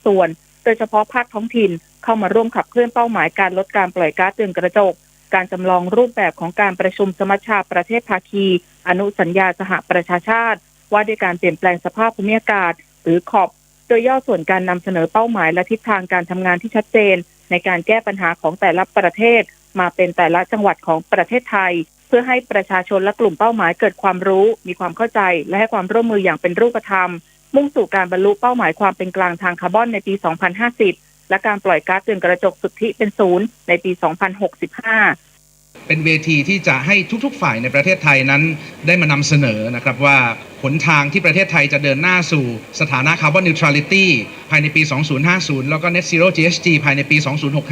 ส่วนโดยเฉพาะภาคท้องถิ่นเข้ามาร่วมขับเคลื่อนเป้าหมายการลดการปล่อยก๊าซเรือนกระจกการจำลองรูปแบบของการประชุมสมัชชาประเทศภาคีอนุสัญญาสหประชาชาติว่าด้วยการเปลี่ยนแปลงสภาพภูมิอากาศหรือขอบโดยย่อส่วนการนำเสนอเป้าหมายและทิศทางการทำงานที่ชัดเจนในการแก้ปัญหาของแต่ละประเทศมาเป็นแต่ละจังหวัดของประเทศไทยเพื่อให้ประชาชนและกลุ่มเป้าหมายเกิดความรู้มีความเข้าใจและให้ความร่วมมืออย่างเป็นรูปธรรมมุ่งสู่การบรรลุเป้าหมายความเป็นกลางทางคาร์บอนในปี 2050 และการปล่อยก๊าซเรือนกระจกสุทธิเป็นศูนย์ในปี 2065 เป็นเวทีที่จะให้ทุกๆฝ่ายในประเทศไทยนั้นได้มานำเสนอนะครับว่าหนทางที่ประเทศไทยจะเดินหน้าสู่สถานะคาร์บอนนิวทรัลิตี้ภายในปี 2050 แล้วก็ Net Zero GHG ภายในปี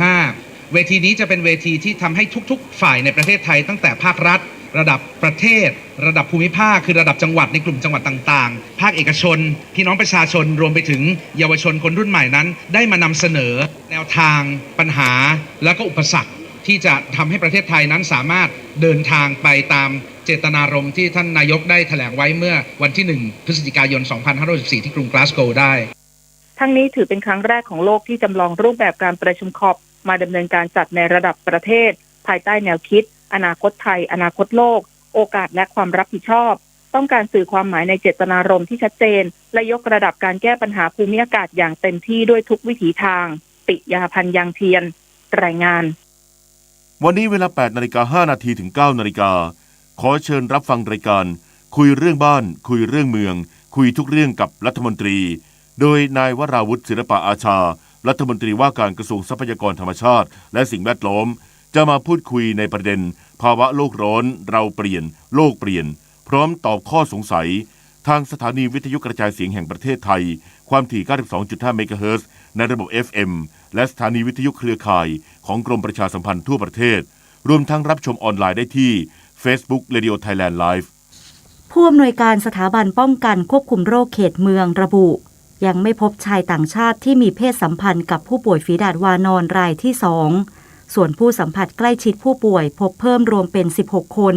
2065 เวทีนี้จะเป็นเวทีที่ทำให้ทุกๆฝ่ายในประเทศไทยตั้งแต่ภาครัฐระดับประเทศระดับภูมิภาคคือระดับจังหวัดในกลุ่มจังหวัดต่างๆภาคเอกชนพี่น้องประชาชนรวมไปถึงเยาวชนคนรุ่นใหม่นั้นได้มานำเสนอแนวทางปัญหาและก็อุปสรรคที่จะทำให้ประเทศไทยนั้นสามารถเดินทางไปตามเจตนารมณ์ที่ท่านนายกได้แถลงไว้เมื่อวันที่ 1 พฤศจิกายน 2564 ที่กรุงกลาสโกว์ได้ทั้งนี้ถือเป็นครั้งแรกของโลกที่จำลองรูปแบบการประชุมคอปมาดำเนินการจัดในระดับประเทศภายใต้แนวคิดอนาคตไทยอนาคตโลกโอกาสและความรับผิดชอบต้องการสื่อความหมายในเจตนารมณ์ที่ชัดเจนและยกระดับการแก้ปัญหาภูมิอากาศอย่างเต็มที่ด้วยทุกวิถีทางปิยาพันธ์ยังเทียนรายงานวันนี้เวลา 8:05 น.ถึง 9:00 น.ขอเชิญรับฟังรายการคุยเรื่องบ้านคุยเรื่องเมืองคุยทุกเรื่องกับรัฐมนตรีโดยนายวราวุฒิศิลปะอาชารัฐมนตรีว่าการกระทรวงทรัพยากรธรรมชาติและสิ่งแวดล้อมจะมาพูดคุยในประเด็นภาวะโลกร้อนเราเปลี่ยนโลกเปลี่ยนพร้อมตอบข้อสงสัยทางสถานีวิทยุกระจายเสียงแห่งประเทศไทยความถี่ 92.5 เมกะเฮิรตซ์ในระบบ FM และสถานีวิทยุเครือข่ายของกรมประชาสัมพันธ์ทั่วประเทศรวมทั้งรับชมออนไลน์ได้ที่ Facebook Radio Thailand Live ผู้อำนวยการสถาบันป้องกันควบคุมโรคเขตเมืองระบุยังไม่พบชายต่างชาติที่มีเพศสัมพันธ์กับผู้ป่วยฝีดาษวานอนรายที่ 2ส่วนผู้สัมผัสใกล้ชิดผู้ป่วยพบเพิ่มรวมเป็น16คน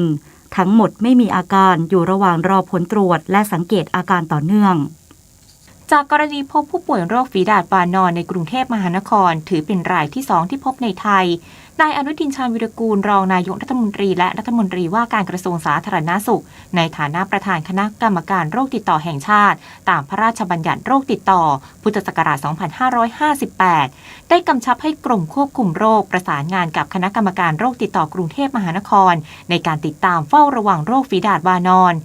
ทั้งหมดไม่มีอาการอยู่ระหว่างรอผลตรวจและสังเกตอาการต่อเนื่องจากกรณีพบผู้ป่วยโรคฝีดาษวานอนในกรุงเทพมหานครถือเป็นรายที่2ที่พบในไทยนายอนุทิน ชาญวิรากูลรองนายกรัฐมนตรีและรัฐมนตรีว่าการกระทรวงสาธารณสุขในฐานะประธานคณะกรรมการโรคติดต่อแห่งชาติตามพระราชบัญญัติโรคติดต่อพุทธศักราช 2558 ได้กำชับให้กรมควบคุมโรคประสานงานกับคณะกรรมการโรคติดต่อกรุงเทพมหานครในการติดตามเฝ้าระวังโรคฝีดาษวานอน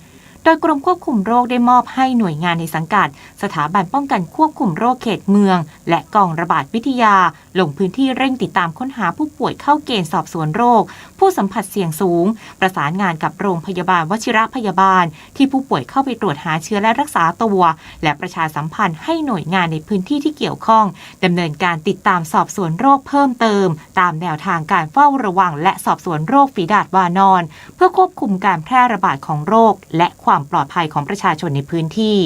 โดยกรมควบคุมโรคได้มอบให้หน่วยงานในสังกัดสถาบันป้องกันควบคุมโรคเขตเมืองและกองระบาดวิทยาลงพื้นที่เร่งติดตามค้นหาผู้ป่วยเข้าเกณฑ์สอบสวนโรคผู้สัมผัสเสี่ยงสูงประสานงานกับโรงพยาบาลวชิระพยาบาลที่ผู้ป่วยเข้าไปตรวจหาเชื้อและรักษาตัวและประชาสัมพันธ์ให้หน่วยงานในพื้นที่ที่เกี่ยวข้องดำเนินการติดตามสอบสวนโรคเพิ่มเติมตามแนวทางการเฝ้าระวังและสอบสวนโรคฝีดาษวานอนเพื่อควบคุมการแพร่ระบาดของโรคและความปลอดภัยของประชาชนในพื้นที่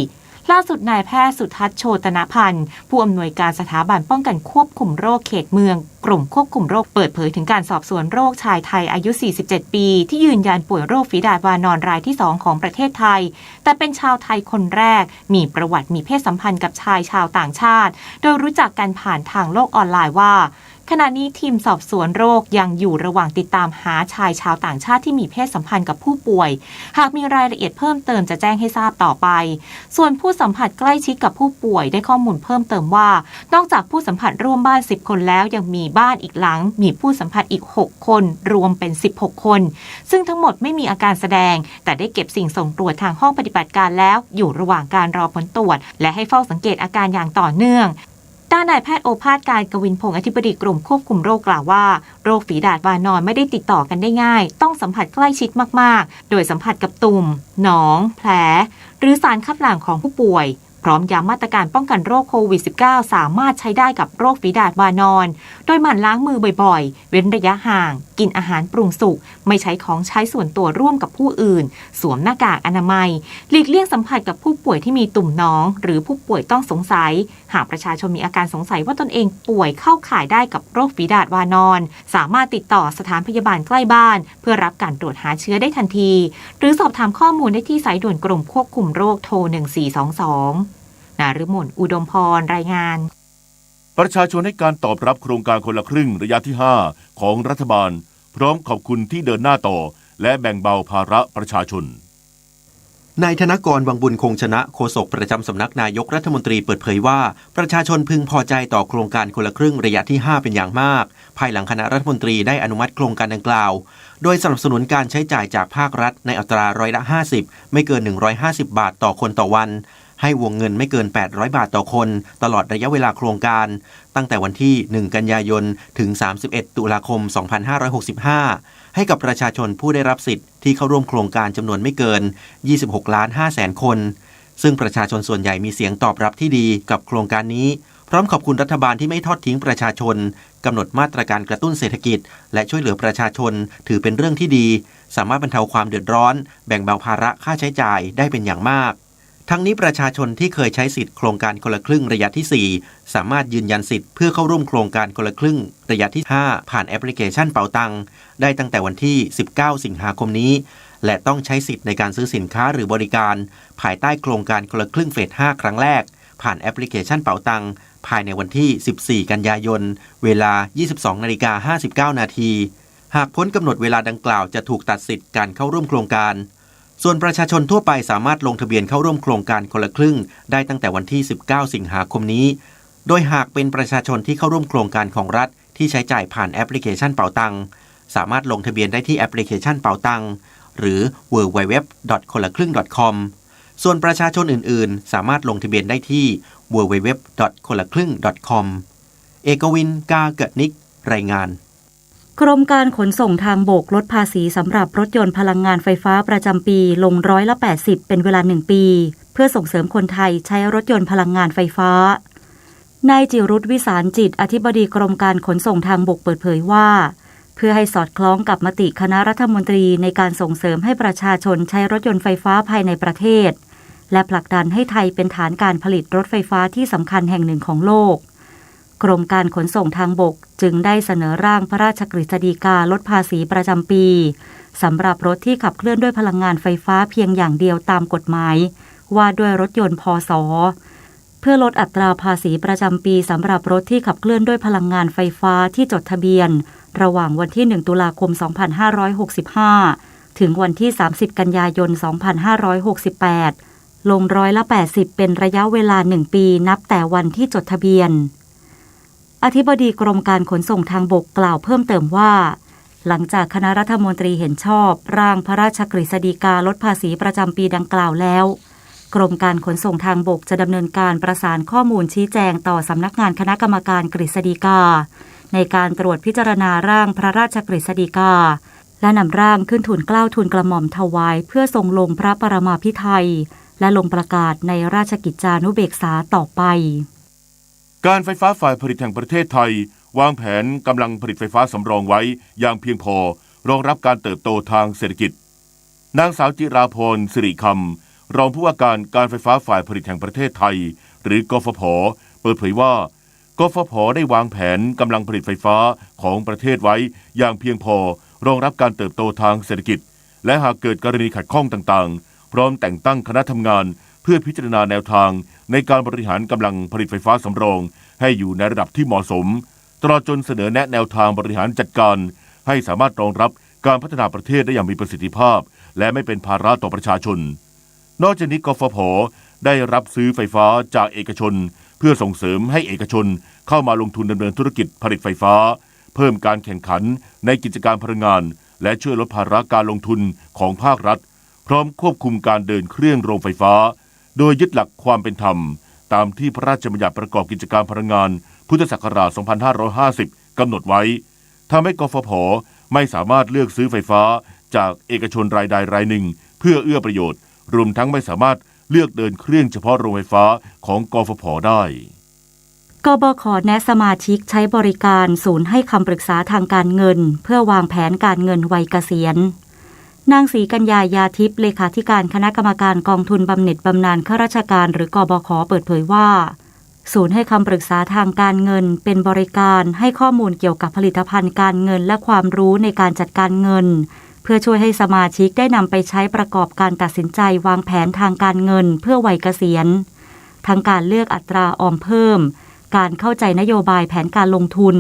ล่าสุดนายแพทย์สุทัศน์โชตนพันธ์ผู้อำนวยการสถาบันป้องกันควบคุมโรคเขตเมืองกรมควบคุมโรคเปิดเผยถึงการสอบสวนโรคชายไทยอายุ 47 ปีที่ยืนยันป่วยโรคฝีดาษวานอนรายที่ 2 ของประเทศไทยแต่เป็นชาวไทยคนแรกมีประวัติมีเพศสัมพันธ์กับชายชาวต่างชาติโดยรู้จักกันผ่านทางโลกออนไลน์ว่าขณะนี้ทีมสอบสวนโรคยังอยู่ระหว่างติดตามหาชายชาวต่างชาติที่มีเพศสัมพันธ์กับผู้ป่วยหากมีรายละเอียดเพิ่มเติมจะแจ้งให้ทราบต่อไปส่วนผู้สัมผัสใกล้ชิดกับผู้ป่วยได้ข้อมูลเพิ่มเติมว่านอกจากผู้สัมผัสร่วมบ้าน10คนแล้วยังมีบ้านอีกหลังมีผู้สัมผัสอีก6คนรวมเป็น16คนซึ่งทั้งหมดไม่มีอาการแสดงแต่ได้เก็บสิ่งส่งตรวจทางห้องปฏิบัติการแล้วอยู่ระหว่างการรอผลตรวจและให้เฝ้าสังเกตอาการอย่างต่อเนื่องด้านนายแพทย์โอภาสการกวินพงศ์อธิบดีกรมควบคุมโรคกล่าวว่าโรคฝีดาษวานอนไม่ได้ติดต่อกันได้ง่ายต้องสัมผัสใกล้ชิดมากๆโดยสัมผัสกับตุ่มหนองแผลหรือสารคัดหลั่งของผู้ป่วยพร้อมย้ำมาตรการป้องกันโรคโควิด -19 สามารถใช้ได้กับโรคฝีดาษวานอนโดยหมั่นล้างมือบ่อยๆเว้นระยะห่างกินอาหารปรุงสุกไม่ใช้ของใช้ส่วนตัวร่วมกับผู้อื่นสวมหน้ากากอนามัยหลีกเลี่ยงสัมผัสกับผู้ป่วยที่มีตุ่มหนองหรือผู้ป่วยต้องสงสัยหากประชาชนมีอาการสงสัยว่าตนเองป่วยเข้าข่ายได้กับโรคฝีดาษวานอนสามารถติดต่อสถานพยาบาลใกล้บ้านเพื่อรับการตรวจหาเชื้อได้ทันทีหรือสอบถามข้อมูลได้ที่สายด่วนกรมควบคุมโรคโทร1422นฤมลอุดมพรรายงาน ประชาชนให้การตอบรับโครงการคนละครึ่งระยะที่ 5 ของรัฐบาลพร้อมขอบคุณที่เดินหน้าต่อและแบ่งเบาภาระประชาชนนายธนกร วังบุญคงชนะโฆษกประจำสำนักนายกรัฐมนตรีเปิดเผยว่าประชาชนพึงพอใจต่อโครงการคนละครึ่งระยะที่ 5 เป็นอย่างมากภายหลังคณะรัฐมนตรีได้อนุมัติโครงการดังกล่าวโดยสนับสนุนการใช้จ่ายจากภาครัฐในอัตรา50%ไม่เกิน150 บาทต่อคนต่อวันให้วงเงินไม่เกิน800 บาทต่อคนตลอดระยะเวลาโครงการตั้งแต่วันที่1กันยายนถึง31ตุลาคม2565ให้กับประชาชนผู้ได้รับสิทธิ์ที่เข้าร่วมโครงการจำนวนไม่เกิน 26,500,000 คนซึ่งประชาชนส่วนใหญ่มีเสียงตอบรับที่ดีกับโครงการนี้พร้อมขอบคุณรัฐบาลที่ไม่ทอดทิ้งประชาชนกำหนดมาตรการกระตุ้นเศรษฐกิจและช่วยเหลือประชาชนถือเป็นเรื่องที่ดีสามารถบรรเทาความเดือดร้อนแบ่งเบาภาระค่าใช้จ่ายได้เป็นอย่างมากทั้งนี้ประชาชนที่เคยใช้สิทธิ์โครงการคนละครึ่งระยะที่ 4สามารถยืนยันสิทธิ์เพื่อเข้าร่วมโครงการคนละครึ่งระยะที่ 5ผ่านแอปพลิเคชันเป๋าตังได้ตั้งแต่วันที่19สิงหาคมนี้และต้องใช้สิทธิ์ในการซื้อสินค้าหรือบริการภายใต้โครงการคนละครึ่งเฟส 5 ครั้งแรกผ่านแอปพลิเคชันเป๋าตังภายในวันที่14กันยายนเวลา 22:59 นาทีหากพ้นกำหนดเวลาดังกล่าวจะถูกตัดสิทธิ์การเข้าร่วมโครงการส่วนประชาชนทั่วไปสามารถลงทะเบียนเข้าร่วมโครงการคนละครึ่งได้ตั้งแต่วันที่19สิงหาคมนี้โดยหากเป็นประชาชนที่เข้าร่วมโครงการของรัฐที่ใช้จ่ายผ่านแอปพลิเคชันเป๋าตังสามารถลงทะเบียนได้ที่แอปพลิเคชันเป๋าตังหรือ www.konlakryng.com ส่วนประชาชนอื่นๆสามารถลงทะเบียนได้ที่ www.konlakryng.com เอกวิน กาเกิดนิกรายงานกรมการขนส่งทางบกลดภาษีสำหรับรถยนต์พลังงานไฟฟ้าประจำปีลง80%เป็นเวลา1ปีเพื่อส่งเสริมคนไทยใช้รถยนต์พลังงานไฟฟ้านายจิรุต วิสารจิตอธิบดีกรมการขนส่งทางบกเปิดเผยว่าเพื่อให้สอดคล้องกับมติคณะรัฐมนตรีในการส่งเสริมให้ประชาชนใช้รถยนต์ไฟฟ้าภายในประเทศและผลักดันให้ไทยเป็นฐานการผลิตรถไฟฟ้าที่สำคัญแห่งหนึ่งของโลกกรมการขนส่งทางบกจึงได้เสนอร่างพระราชกฤษฎีกาลดภาษีประจำปีสำหรับรถที่ขับเคลื่อนด้วยพลังงานไฟฟ้าเพียงอย่างเดียวตามกฎหมายว่าด้วยรถยนต์พ.ศ.เพื่อลดอัตราภาษีประจำปีสำหรับรถที่ขับเคลื่อนด้วยพลังงานไฟฟ้าที่จดทะเบียนระหว่างวันที่1ตุลาคม2565ถึงวันที่30กันยายน2568ลง80%เป็นระยะเวลา1ปีนับแต่วันที่จดทะเบียนอธิบดีกรมการขนส่งทางบกกล่าวเพิ่มเติมว่าหลังจากคณะรัฐมนตรีเห็นชอบร่างพระราชกฤษฎีกาลดภาษีประจำปีดังกล่าวแล้วกรมการขนส่งทางบกจะดำเนินการประสานข้อมูลชี้แจงต่อสำนักงานคณะกรรมการกฤษฎีกาในการตรวจพิจารณาร่างพระราชกฤษฎีกาและนำร่างขึ้นทูลเกล้าทูลกระหม่อมถวายเพื่อทรงลงพระปรมาภิไธยและลงประกาศในราชกิจจานุเบกษาต่อไปการไฟฟ้าฝ่ายผลิตแห่งประเทศไทยวางแผนกำลังผลิตไฟฟ้าสำรองไว้อย่างเพียงพอรองรับการเติบโตทางเศรษฐกิจนางสาวจิราพรสิริคำรองผู้ว่าการไฟฟ้าฝ่ายผลิตแห่งประเทศไทยหรือกฟผ.เปิดเผยว่ากฟผ.ได้วางแผนกำลังผลิตไฟฟ้าของประเทศไว้อย่างเพียงพอรองรับการเติบโตทางเศรษฐกิจและหากเกิดกรณีขัดข้องต่างๆพร้อมแต่งตั้งคณะทำงานเพื่อพิจารณาแนวทางในการบริหารกำลังผลิตไฟฟ้าสำรองให้อยู่ในระดับที่เหมาะสมตลอดจนเสนอแนะแนวทางบริหารจัดการให้สามารถรองรับการพัฒนาประเทศได้อย่างมีประสิทธิภาพและไม่เป็นภาระต่อประชาชนนอกจากนี้กฟผ.ได้รับซื้อไฟฟ้าจากเอกชนเพื่อส่งเสริมให้เอกชนเข้ามาลงทุนดำเนินธุรกิจผลิตไฟฟ้าเพิ่มการแข่งขันในกิจการพลังงานและช่วยลดภาระการลงทุนของภาครัฐพร้อมควบคุมการเดินเครื่องโรงไฟฟ้าโดยยึดหลักความเป็นธรรมตามที่พระราชบัญญัติประกอบกิจการพลังงานพุทธศักราช 2550 กำหนดไว้ทำให้กฟผ.ไม่สามารถเลือกซื้อไฟฟ้าจากเอกชนรายใดรายหนึ่งเพื่อเอื้อประโยชน์รวมทั้งไม่สามารถเลือกเดินเครื่องเฉพาะโรงไฟฟ้าของกฟผ.ได้กบข.แนะสมาชิกใช้บริการศูนย์ให้คำปรึกษาทางการเงินเพื่อวางแผนการเงินวัยเกษียณนางศรีกัญญายาทิพย์เลขาธิการคณะกรรมการกองทุนบำเหน็จบำนาญข้าราชการหรือกบข.เปิดเผยว่าศูนย์ให้คำปรึกษาทางการเงินเป็นบริการให้ข้อมูลเกี่ยวกับผลิตภัณฑ์การเงินและความรู้ในการจัดการเงินเพื่อช่วยให้สมาชิกได้นำไปใช้ประกอบการตัดสินใจวางแผนทางการเงินเพื่อวัยเกษียณทั้งการเลือกอัตราออมเพิ่ม การเข้าใจนโยบายแผนการลงทุน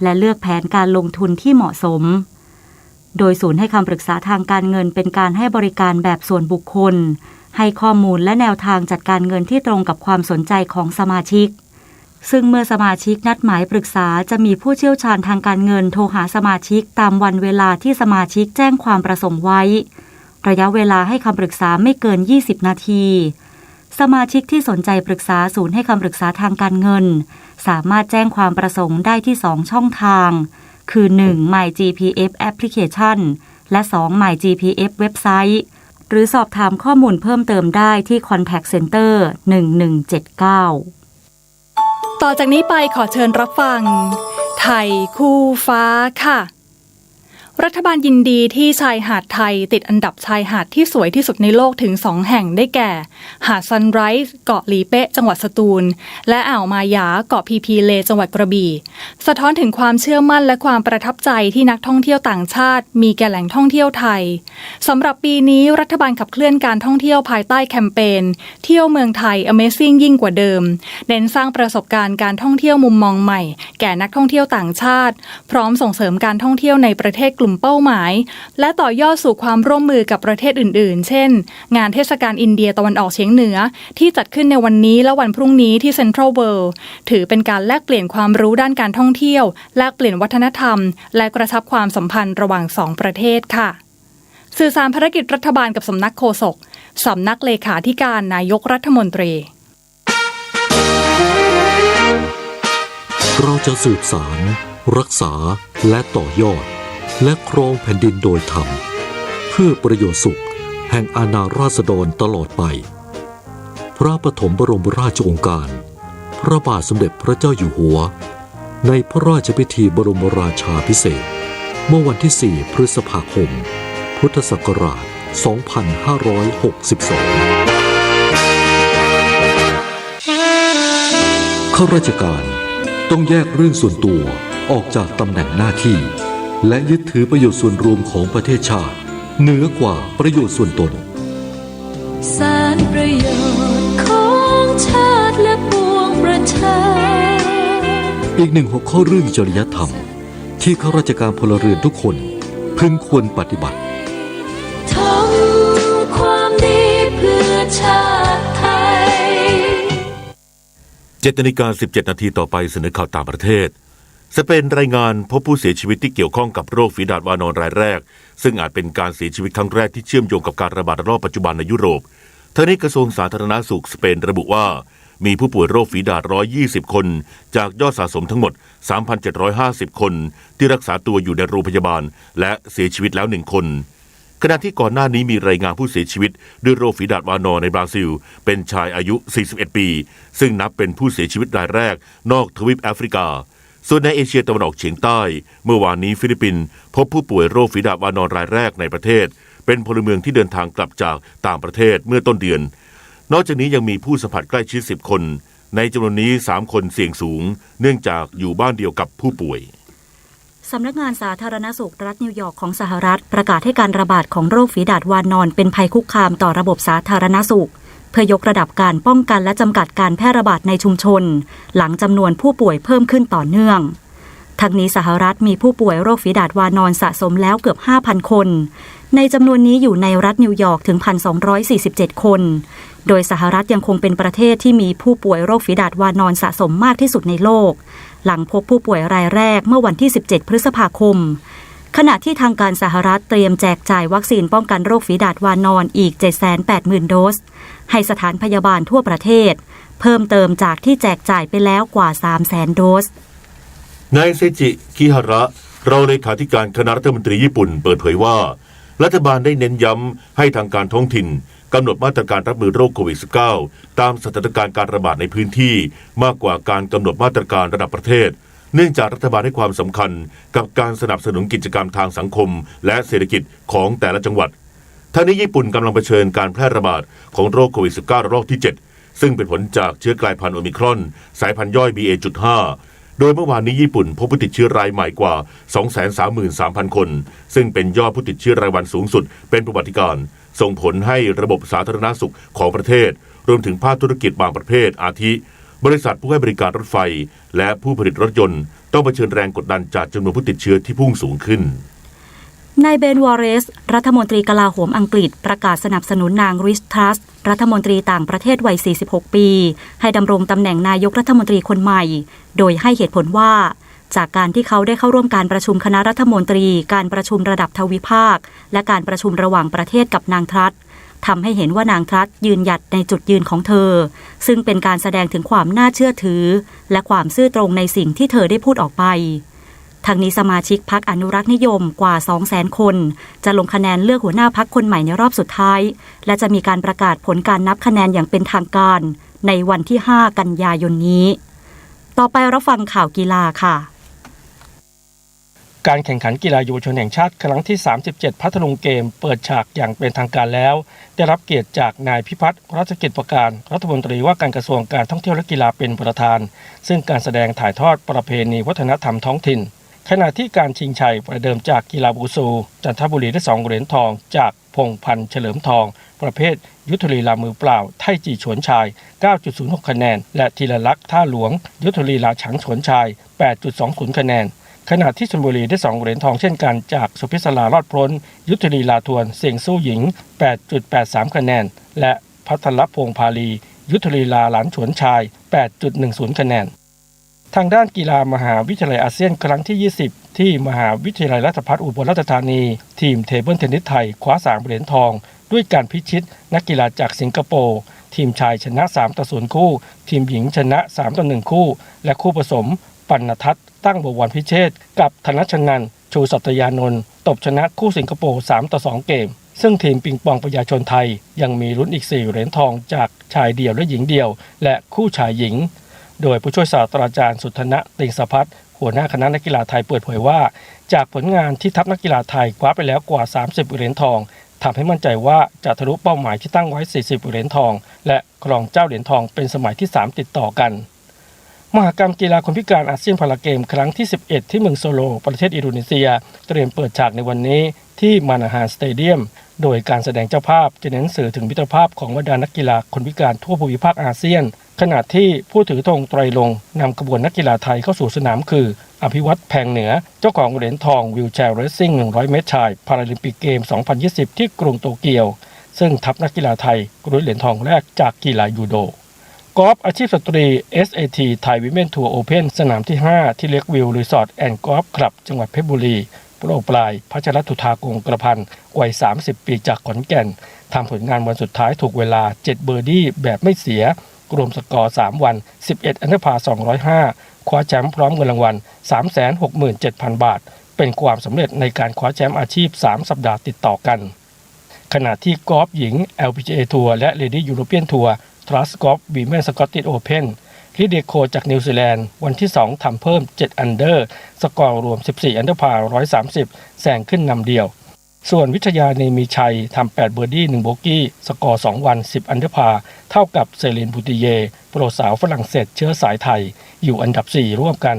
และเลือกแผนการลงทุนที่เหมาะสมโดยศูนย์ให้คำปรึกษาทางการเงินเป็นการให้บริการแบบส่วนบุคคลให้ข้อมูลและแนวทางจัดการเงินที่ตรงกับความสนใจของสมาชิกซึ่งเมื่อสมาชิกนัดหมายปรึกษาจะมีผู้เชี่ยวชาญทางการเงินโทรหาสมาชิกตามวันเวลาที่สมาชิกแจ้งความประสงค์ไว้ระยะเวลาให้คำปรึกษาไม่เกิน20นาทีสมาชิกที่สนใจปรึกษาศูนย์ให้คำปรึกษาทางการเงินสามารถแจ้งความประสงค์ได้ที่2ช่องทางคือ 1. MyGPF Application และ 2. MyGPF เว็บไซต์หรือสอบถามข้อมูลเพิ่มเติมได้ที่ Contact Center 1179 ต่อจากนี้ไปขอเชิญรับฟังไทยคู่ฟ้าค่ะรัฐบาลยินดีที่ชายหาดไทยติดอันดับชายหาดที่สวยที่สุดในโลกถึง2แห่งได้แก่หาดซันไรส์เกาะหลีเป๊ะจังหวัดสตูลและอ่าวมายาเกาะพีพีเลจังหวัดกระบี่สะท้อนถึงความเชื่อมั่นและความประทับใจที่นักท่องเที่ยวต่างชาติมีแก่แหล่งท่องเที่ยวไทยสำหรับปีนี้รัฐบาลขับเคลื่อนการท่องเที่ยวภายใต้แคมเปญเที่ยวเมืองไทย Amazing ยิ่งกว่าเดิมเน้นสร้างประสบการณ์การท่องเที่ยวมุมมองใหม่แก่นักท่องเที่ยวต่างชาติพร้อมส่งเสริมการท่องเที่ยวในประเทศกลุ่มเป้าหมายและต่อยอดสู่ความร่วมมือกับประเทศอื่นๆเช่นงานเทศกาลอินเดียตะวันออกเฉียงเหนือที่จัดขึ้นในวันนี้และวันพรุ่งนี้ที่เซ็นทรัลเวิลด์ถือเป็นการแลกเปลี่ยนความรู้ด้านการท่องเที่ยวแลกเปลี่ยนวัฒนธรรมและกระชับความสัมพันธ์ระหว่าง2ประเทศค่ะสื่อสารภารกิจรัฐบาลกับสำนักโฆษกสำนักเลขาธิการนายกรัฐมนตรีเราจะสืบสานรักษาและต่อยอดและครองแผ่นดินโดยธรรมเพื่อประโยชน์สุขแห่งอาณาราษฎรตลอดไปพระปฐมบรมราชโองการพระบาทสมเด็จพระเจ้าอยู่หัวในพระราชพิธีบรมราชาภิเษกเมื่อวันที่4พฤษภาคมพุทธศักราช 2562 ข้าราชการต้องแยกเรื่องส่วนตัวออกจากตำแหน่งหน้าที่และยึดถือประโยชน์ส่วนรวมของประเทศชาติเหนือกว่าประโยชน์ส่วนตนสารประโยชน์ของชาติและปวงประชาอีกหนึ่งหัวข้อเรื่องจริยธรรมที่ข้าราชการพลเรือนทุกคนพึงควรปฏิบัติทำความดีเพื่อชาติไทย 7:17 นาทีต่อไปเสนอข่าวต่างประเทศสเปนรายงานพบผู้เสียชีวิตที่เกี่ยวข้องกับโรคฝีดาษวานอนรายแรกซึ่งอาจเป็นการเสียชีวิตครั้งแรกที่เชื่อมโยงกับการระบาดระลอกปัจจุบันในยุโรปทั้งนี้กระทรวงสาธารณสุขสเปนระบุว่ามีผู้ป่วยโรคฝีดาษ120คนจากยอดสะสมทั้งหมด 3,750 คนที่รักษาตัวอยู่ในโรงพยาบาลและเสียชีวิตแล้ว1คนขณะที่ก่อนหน้านี้มีรายงานผู้เสียชีวิตด้วยโรคฝีดาษวานอนในบราซิลเป็นชายอายุ41ปีซึ่งนับเป็นผู้เสียชีวิตรายแรกนอกทวีปแอฟริกาส่วนในเอเชียตะวันออกเฉียงใต้เมื่อวานนี้ฟิลิปปินส์พบผู้ป่วยโรคฝีดาษวานอนรายแรกในประเทศเป็นพลเมืองที่เดินทางกลับจากต่างประเทศเมื่อต้นเดือนนอกจากนี้ยังมีผู้สัมผัสใกล้ชิด10คนในจำนวนนี้3คนเสี่ยงสูงเนื่องจากอยู่บ้านเดียวกับผู้ป่วยสำนักงานสาธารณสุขรัฐนิวยอร์กของสหรัฐประกาศให้การระบาดของโรคฝีดาษวานอนเป็นภัยคุกคามต่อระบบสาธารณสุขเพื่อยกระดับการป้องกันและจำกัดการแพร่ระบาดในชุมชนหลังจำนวนผู้ป่วยเพิ่มขึ้นต่อเนื่องทั้งนี้สหรัฐมีผู้ป่วยโรคฝีดาษวานอนสะสมแล้วเกือบ 5,000 คนในจำนวนนี้อยู่ในรัฐนิวยอร์กถึง 1,247 คนโดยสหรัฐยังคงเป็นประเทศที่มีผู้ป่วยโรคฝีดาษวานอนสะสมมากที่สุดในโลกหลังพบผู้ป่วยรายแรกเมื่อวันที่17พฤษภาคมขณะที่ทางการสหรัฐเตรียมแจกจ่ายวัคซีนป้องกันโรคฝีดาษวานอนอีก 780,000 โดสให้สถานพยาบาลทั่วประเทศเพิ่มเติมจากที่แจกจ่ายไปแล้วกว่า 300,000 โดสนายเซจิคิฮาระรองเลขาธิการคณะรัฐมนตรีญี่ปุ่นเปิดเผยว่ารัฐบาลได้เน้นย้ำให้ทางการท้องถิ่นกำหนดมาตรการรับมือโรคโควิด -19 ตามสถานการณ์การระบาดในพื้นที่มากกว่าการกำหนดมาตรการระดับประเทศเนื่องจากรัฐบาลให้ความสำคัญกับการสนับสนุนกิจกรรมทางสังคมและเศรษฐกิจของแต่ละจังหวัดทั้งนี้ญี่ปุ่นกำลังเผชิญการแพร่ระบาดของโรคโควิด -19 ระลอกที่ 7ซึ่งเป็นผลจากเชื้อกลายพันธุ์โอมิครอนสายพันธุ์ย่อย BA.5 โดยเมื่อวานนี้ญี่ปุ่นพบผู้ติดเชื้อรายใหม่กว่า 233,000 คนซึ่งเป็นยอดผู้ติดเชื้อรายวันสูงสุดเป็นประวัติการณ์ส่งผลให้ระบบสาธารณสุขของประเทศรวมถึงภาคธุรกิจบางประเภทอาทิ บริษัทผู้ให้บริการรถไฟและผู้ผลิตรถยนต์ต้องเผชิญแรงกดดันจากจำนวนผู้ติดเชื้อที่พุ่งสูงขึ้นนายเบนวอร์เรสรัฐมนตรีกลาโหมอังกฤษประกาศสนับสนุนนางริชทรัสรัฐมนตรีต่างประเทศวัย 46 ปีให้ดำรงตำแหน่งนายกรัฐมนตรีคนใหม่โดยให้เหตุผลว่าจากการที่เขาได้เข้าร่วมการประชุมคณะรัฐมนตรีการประชุมระดับทวิภาคและการประชุมระหว่างประเทศกับนางทรัสทำให้เห็นว่านางทรัสยืนหยัดในจุดยืนของเธอซึ่งเป็นการแสดงถึงความน่าเชื่อถือและความซื่อตรงในสิ่งที่เธอได้พูดออกไปทางนี้สมาชิกพรรคอนุรักษ์นิยมกว่า 200,000 คนจะลงคะแนนเลือกหัวหน้าพรรคคนใหม่ในรอบสุดท้ายและจะมีการประกาศผลการนับคะแนนอย่างเป็นทางการในวันที่ 5 กันยายนนี้ต่อไปรับฟังข่าวกีฬาค่ะการแข่งขันกีฬาเยาวชนแห่งชาติครั้งที่ 37 พัทลุงเกมเปิดฉากอย่างเป็นทางการแล้วได้รับเกียรติจากนายพิพัฒน์รัชกิจประการรัฐมนตรีว่าการกระทรวงการท่องเที่ยวและกีฬาเป็นประธานซึ่งการแสดงถ่ายทอดประเพณีวัฒนธรรมท้องถิ่นขณะที่การชิงชัยประเดิมจากกีฬาบูซูจันทบุรีได้2เหรียญทองจากพงษ์พันธ์เฉลิมทองประเภทยุทธลีลามือเปล่าไทจีฉวนชาย 9.06 คะแนนและธีรลักษณ์ท่าหลวงยุทธลีลาฉังฉวนชาย 8.20 คะแนนขณะที่ชลบุรีได้2เหรียญทองเช่นกันจากสุพิศรารอดพ้นยุทธลีลาทวนเสี่ยงสู้หญิง 8.83 คะแนนและภัทรพงษ์พาลียุทธลีลาหลานฉวนชาย 8.10 คะแนนทางด้านกีฬามหาวิทยาลัยอาเซียนครั้งที่ 20ที่มหาวิทยาลัยราชภัฏอุบลราชธานีทีมเทเบิลเทนนิสไทยคว้า3เหรียญทองด้วยการพิชิตนักกีฬาจากสิงคโปร์ทีมชายชนะ3-0คู่ทีมหญิงชนะ3-1คู่และคู่ผสมปัณณทัศน์ตั้งบวรพิเชษกับธนชนันท์ชูสัตยานนท์ตบชนะคู่สิงคโปร์3-2เกมซึ่งทีมปิงปองประชาชนไทยยังมีลุ้นอีก4เหรียญทองจากชายเดี่ยวและหญิงเดี่ยวและคู่ชายหญิงโดยผู้ช่วยศาสตราจารย์สุทธนะติงสภัทรหัวหน้าคณะนักกีฬาไทยเปิดเผยว่าจากผลงานที่ทัพนักกีฬาไทยคว้าไปแล้วกว่า30เหรียญทองทำให้มั่นใจว่าจะทะลุเป้าหมายที่ตั้งไว้40เหรียญทองและครองเจ้าเหรียญทองเป็นสมัยที่3ติดต่อกันมหกรรมกีฬาคนพิการอาเซียนพาราเกมครั้งที่11ที่เมืองโซโลประเทศอินโดนีเซียเตรียมเปิดฉากในวันนี้ที่มานาฮานสเตเดียมโดยการแสดงเจ้าภาพจะเน้นสื่อถึงมิตรภาพของบรรดานักกีฬาคนพิการทั่วภูมิภาคอาเซียนขณะที่ผู้ถือธงไตรรงค์นำขบวนนักกีฬาไทยเข้าสู่สนามคืออภิวัตแพงเหนือเจ้าของเหรียญทองวีลแชร์เรซซิ่ง100 เมตรชายพาราลิมปิกเกม 2020 ที่กรุงโตเกียวซึ่งทัพนักกีฬาไทยลุ้นเหรียญทองแรกจากกีฬายูโดกอล์ฟอาชีพสตรี SAT ไทยวิเมนทัวร์โอเพ่นสนามที่ 5 ที่เล็กวิวรีสอร์ทแอนด์กอล์ฟคลับจังหวัดเพชรบุรีโปรปลายพัชรธุธากงกระพันวัย30 ปีจากขอนแก่นทำผลงานวันสุดท้ายถูกเวลา7เบอร์ดี้แบบไม่เสียรวมสกอร์3วัน11อันเดอร์พาร์205คว้าแชมป์พร้อมเงินรางวัล 367,000 บาทเป็นความสำเร็จในการคว้าแชมป์อาชีพ3สัปดาห์ติดต่อกันขณะที่กอล์ฟหญิง LPGA ทัวร์และ Lady European Tour Trust Golf Women Scottish Open ลิเดียโคจากนิวซีแลนด์วันที่2ทำเพิ่ม7อันเดอร์สกอร์รวม14อันเดอร์พาร์130แซงขึ้นนำเดียวส่วนวิทยาเนมีชัยทำ8เบอร์ดี้1โบกี้สกอร์2วัน10อันเดอร์พาร์เท่ากับเซลีนบูติเยโปรสาวฝรั่งเศสเชื้อสายไทยอยู่อันดับ4ร่วมกัน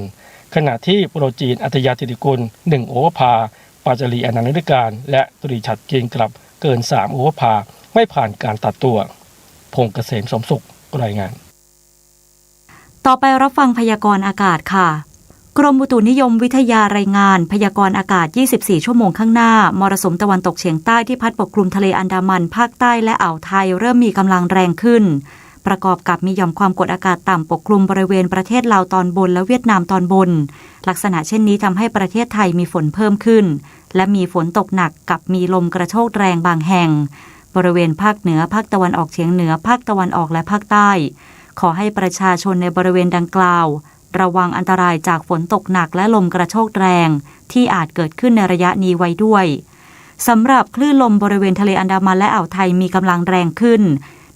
ขณะที่โปรจีนอัธยาธิติกุล1โอเวอร์พาร์ปาจารีอนันต์ฤการและตรีฉัตรเกียงกลับเกิน3โอเวอร์พาร์ไม่ผ่านการตัดตัวพงษ์เกษมสมสุขรายงานต่อไปรับฟังพยากรณ์อากาศค่ะกรมอุตุนิยมวิทยารายงานพยากรณ์อากาศ24ชั่วโมงข้างหน้ามรสุมตะวันตกเฉียงใต้ที่พัดปกคลุมทะเลอันดามันภาคใต้และอ่าวไทยเริ่มมีกำลังแรงขึ้นประกอบกับมีหย่อมความกดอากาศต่ำปกคลุมบริเวณประเทศลาวตอนบนและเวียดนามตอนบนลักษณะเช่นนี้ทำให้ประเทศไทยมีฝนเพิ่มขึ้นและมีฝนตกหนักกับมีลมกระโชกแรงบางแห่งบริเวณภาคเหนือภาคตะวันออกเฉียงเหนือภาคตะวันออกและภาคใต้ขอให้ประชาชนในบริเวณดังกล่าวระวังอันตรายจากฝนตกหนักและลมกระโชกแรงที่อาจเกิดขึ้นในระยะนี้ไว้ด้วยสำหรับคลื่นลมบริเวณทะเลอันดามันและอ่าวไทยมีกำลังแรงขึ้น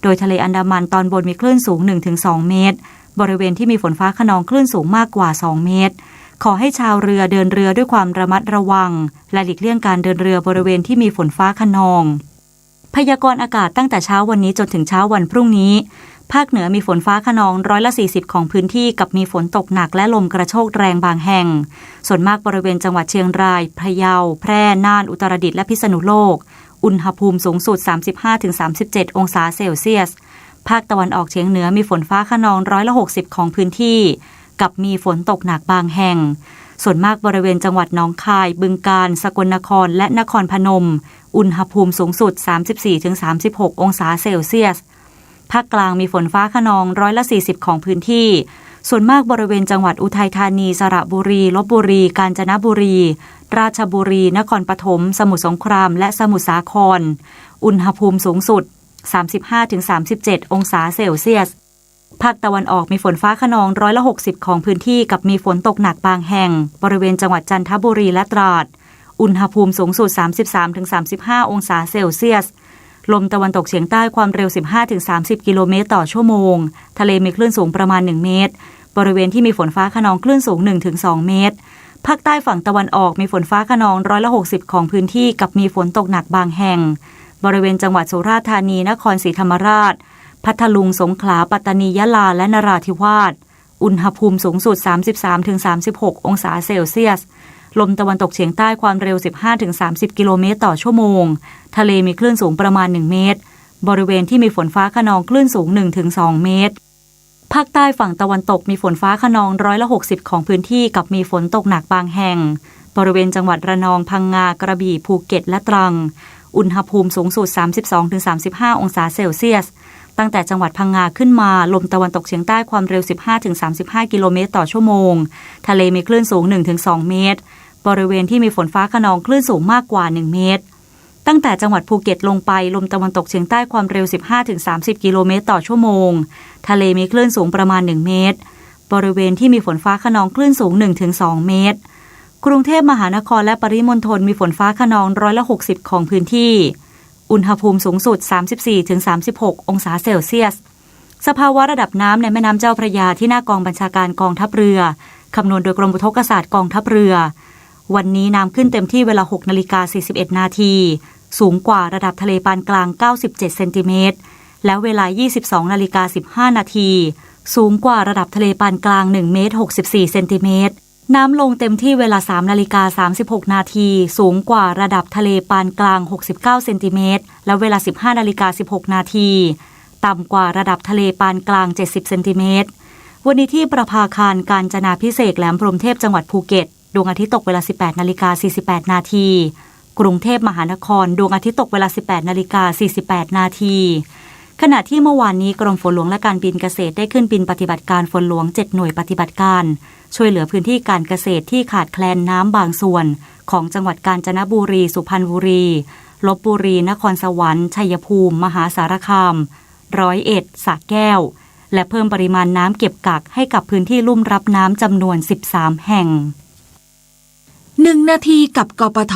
โดยทะเลอันดามันตอนบนมีคลื่นสูง 1-2 เมตรบริเวณที่มีฝนฟ้าคะนองคลื่นสูงมากกว่า2เมตรขอให้ชาวเรือเดินเรือด้วยความระมัดระวังและหลีกเลี่ยงการเดินเรือบริเวณที่มีฝนฟ้าคะนองพยากรณ์อากาศตั้งแต่เช้าวันนี้จนถึงเช้าวันพรุ่งนี้ภาคเหนือมีฝนฟ้าคะนอง140%ของพื้นที่กับมีฝนตกหนักและลมกระโชกแรงบางแห่งส่วนมากบริเวณจังหวัดเชียงรายพะเยาแพร่น่านอุตรดิตถ์และพิษณุโลกอุณหภูมิสูงสุด 35-37 องศาเซลเซียส ภาคตะวันออกเฉียงเหนือมีฝนฟ้าคะนอง60%ของพื้นที่กับมีฝนตกหนักบางแห่งส่วนมากบริเวณจังหวัดหนองคายบึงกาฬสกลนครและนครพนมอุณหภูมิสูงสุด 34-36 องศาเซลเซียสภาคกลางมีฝนฟ้าคะนอง40%ของพื้นที่ส่วนมากบริเวณจังหวัดอุทัยธานีสระบุรีลพบุรีกาญจนบุรีราชบุรีนครปฐมสมุทรสงครามและสมุทรสาครอุณหภูมิสูงสุด 35-37 องศาเซลเซียสภาคตะวันออกมีฝนฟ้าคะนอง60%ของพื้นที่กับมีฝนตกหนักบางแห่งบริเวณจังหวัดจันทบุรีและตราดอุณหภูมิสูงสุด 33-35 องศาเซลเซียสลมตะวันตกเฉียงใต้ความเร็ว 15-30 กิโลเมตรต่อชั่วโมงทะเลมีคลื่นสูงประมาณ1เมตรบริเวณที่มีฝนฟ้าคะนองคลื่นสูง 1-2 เมตรภาคใต้ฝั่งตะวันออกมีฝนฟ้าคะนอง60%ของพื้นที่กับมีฝนตกหนักบางแห่งบริเวณจังหวัดสุราษฎร์ธานีนครศรีธรรมราชพัทลุงสงขลาปัตตานียะลาและนราธิวาสอุณหภูมิสูงสุด 33-36 องศาเซลเซียสลมตะวันตกเฉียงใต้ความเร็ว 15-30 กิโลเมตรต่อชั่วโมงทะเลมีคลื่นสูงประมาณ1เมตรบริเวณที่มีฝนฟ้าคะนองคลื่นสูง 1-2 เมตรภาคใต้ฝั่งตะวันตกมีฝนฟ้าคะนอง60%ของพื้นที่กับมีฝนตกหนักบางแห่งบริเวณจังหวัดระนองพังงากระบี่ภูเก็ตและตรังอุณหภูมิสูงสุด 32-35 องศาเซลเซียสตั้งแต่จังหวัดพังงาขึ้นมาลมตะวันตกเฉียงใต้ความเร็ว 15-35 กิโลเมตรต่อชั่วโมงทะเลมีคลื่นสูง 1-2 เมตรบริเวณที่มีฝนฟ้าคะนองคลื่นสูงมากกว่า1เมตรตั้งแต่จังหวัดภูเก็ตลงไปลมตะวันตกเฉียงใต้ความเร็ว 15-30 กิโลเมตรต่อชั่วโมงทะเลมีคลื่นสูงประมาณ1เมตรบริเวณที่มีฝนฟ้าคะนองคลื่นสูง 1-2 เมตรกรุงเทพมหานครและปริมณฑลมีฝนฟ้าคะนอง60%ของพื้นที่อุณหภูมิสูงสุด 34-36 องศาเซลเซียสสภาวะระดับน้ำในแม่น้ำเจ้าพระยาที่หน้ากองบัญชาการกองทัพเรือคำนวณโดยกรมอุทกศาสตร์กองทัพเรือวันนี้น้ำขึ้นเต็มที่เวลา 6:41 นาทีสูงกว่าระดับทะเลปานกลาง97เซนติเมตรและเวลา 22:15 นาทีสูงกว่าระดับทะเลปานกลาง1เมตร64เซนติเมตรน้ำลงเต็มที่เวลา 3:36 นาทีสูงกว่าระดับทะเลปานกลาง69เซนติเมตรและเวลา 15:16 นาทีต่ำกว่าระดับทะเลปานกลาง70เซนติเมตรวันนี้ที่ประภาคารกาญจนาภิเษกแหลมพรหมเทพจังหวัดภูเก็ตดวงอาทิตย์ตกเวลา 18:48 นาทีกรุงเทพมหานครดวงอาทิตย์ตกเวลา 18:48 นาทีขณะที่เมื่อวานนี้กรมฝนหลวงและการบินเกษตรได้ขึ้นบินปฏิบัติการฝนหลวง7หน่วยปฏิบัติการช่วยเหลือพื้นที่การเกษตรที่ขาดแคลนน้ำบางส่วนของจังหวัดกาญจนบุรีสุพรรณบุรีลพบุรีนครสวรรค์ชัยภูมิมหาสารคาม101สระแก้วและเพิ่มปริมาณน้ำเก็บกักให้กับพื้นที่ลุ่มรับน้ำจำนวน13แห่ง1 นาทีกับกปท.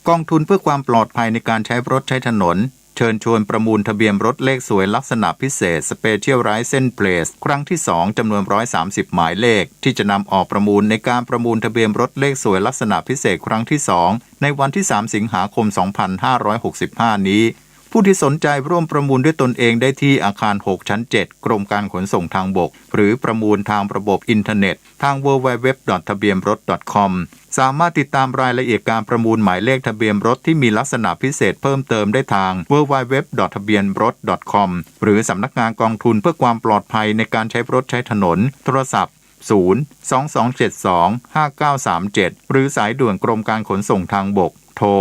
กองทุนเพื่อความปลอดภัยในการใช้รถใช้ถนนเชิญชวนประมูลทะเบียนรถเลขสวยลักษณะพิเศษ Special License Plate ครั้งที่ 2 จำนวน130หมายเลขที่จะนำออกประมูลในการประมูลทะเบียนรถเลขสวยลักษณะพิเศษครั้งที่ 2 ในวันที่ 3 สิงหาคม 2565 นี้ผู้ที่สนใจร่วมประมูลด้วยตนเองได้ที่อาคาร6ชั้น7กรมการขนส่งทางบกหรือประมูลทางระบบอินเทอร์เน็ตทาง www.ทะเบียนรถ .com สามารถติดตามรายละเอียดการประมูลหมายเลขทะเบียนรถที่มีลักษณะพิเศษเพิ่มเติมได้ทาง www.ทะเบียนรถ .com หรือสำนักงานกองทุนเพื่อความปลอดภัยในการใช้รถใช้ถนนโทรศัพท์022725937หรือสายด่วนกรมการขนส่งทางบกโทร1584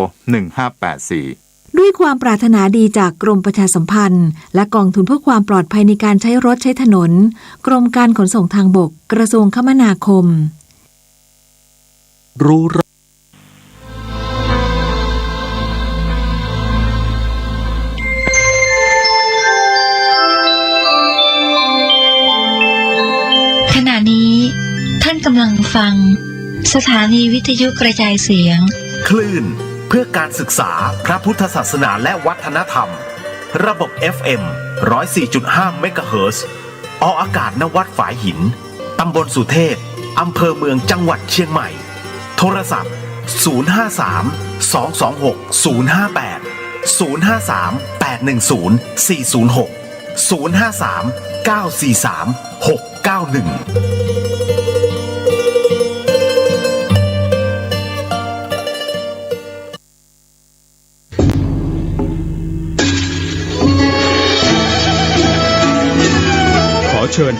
ด้วยความปรารถนาดีจากกรมประชาสัมพันธ์และกองทุนเพื่อความปลอดภัยในการใช้รถใช้ถนนกรมการขนส่งทางบกกระทรวงคมนาคมรู้ขณะนี้ท่านกำลังฟังสถานีวิทยุกระจายเสียงคลื่นเพื่อการศึกษาพระพุทธศาสนาและวัฒนธรรมระบบ FM 104.5 เมกะเฮิรตซ์ออกอากาศณวัดฝายหินตำบลสุเทพอำเภอเมืองจังหวัดเชียงใหม่โทรศัพท์053-226-058 053-943-691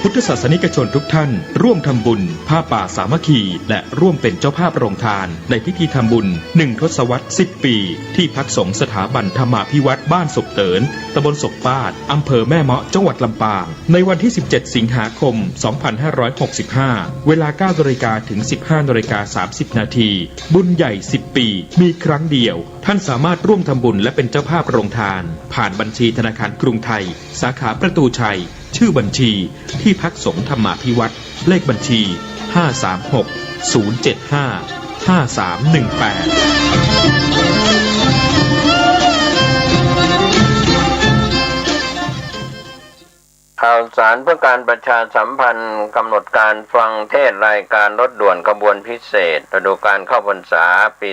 พุทธศาสนิกชนทุกท่านร่วมทำบุญผ้าป่าสามัคคีและร่วมเป็นเจ้าภาพโรงทานในพิธีทำบุญ1 ทศวรรษ 10 ปีที่พักสงฆ์สถาบันธรรมาภิวัตรบ้านศพเตินตำบลศพปาดอำเภอแม่เมาะจังหวัดลำปางในวันที่17 สิงหาคม 2565 เวลา 9 นาฬิกาถึง 15 นาฬิกา 30 นาทีบุญใหญ่ 10 ปีมีครั้งเดียวท่านสามารถร่วมทำบุญและเป็นเจ้าภาพโรงทานผ่านบัญชีธนาคารกรุงไทยสาขาประตูชัยชื่อบัญชีที่พักสงฆ์ธรรมาภิวัตรเลขบัญชี 536-075-5318ข่าวสารเพื่อการประชาสัมพันธ์กำหนดการฟังเทศรายการรถด่วนขบวนพิเศษฤดูกาลเข้าพรรษาปี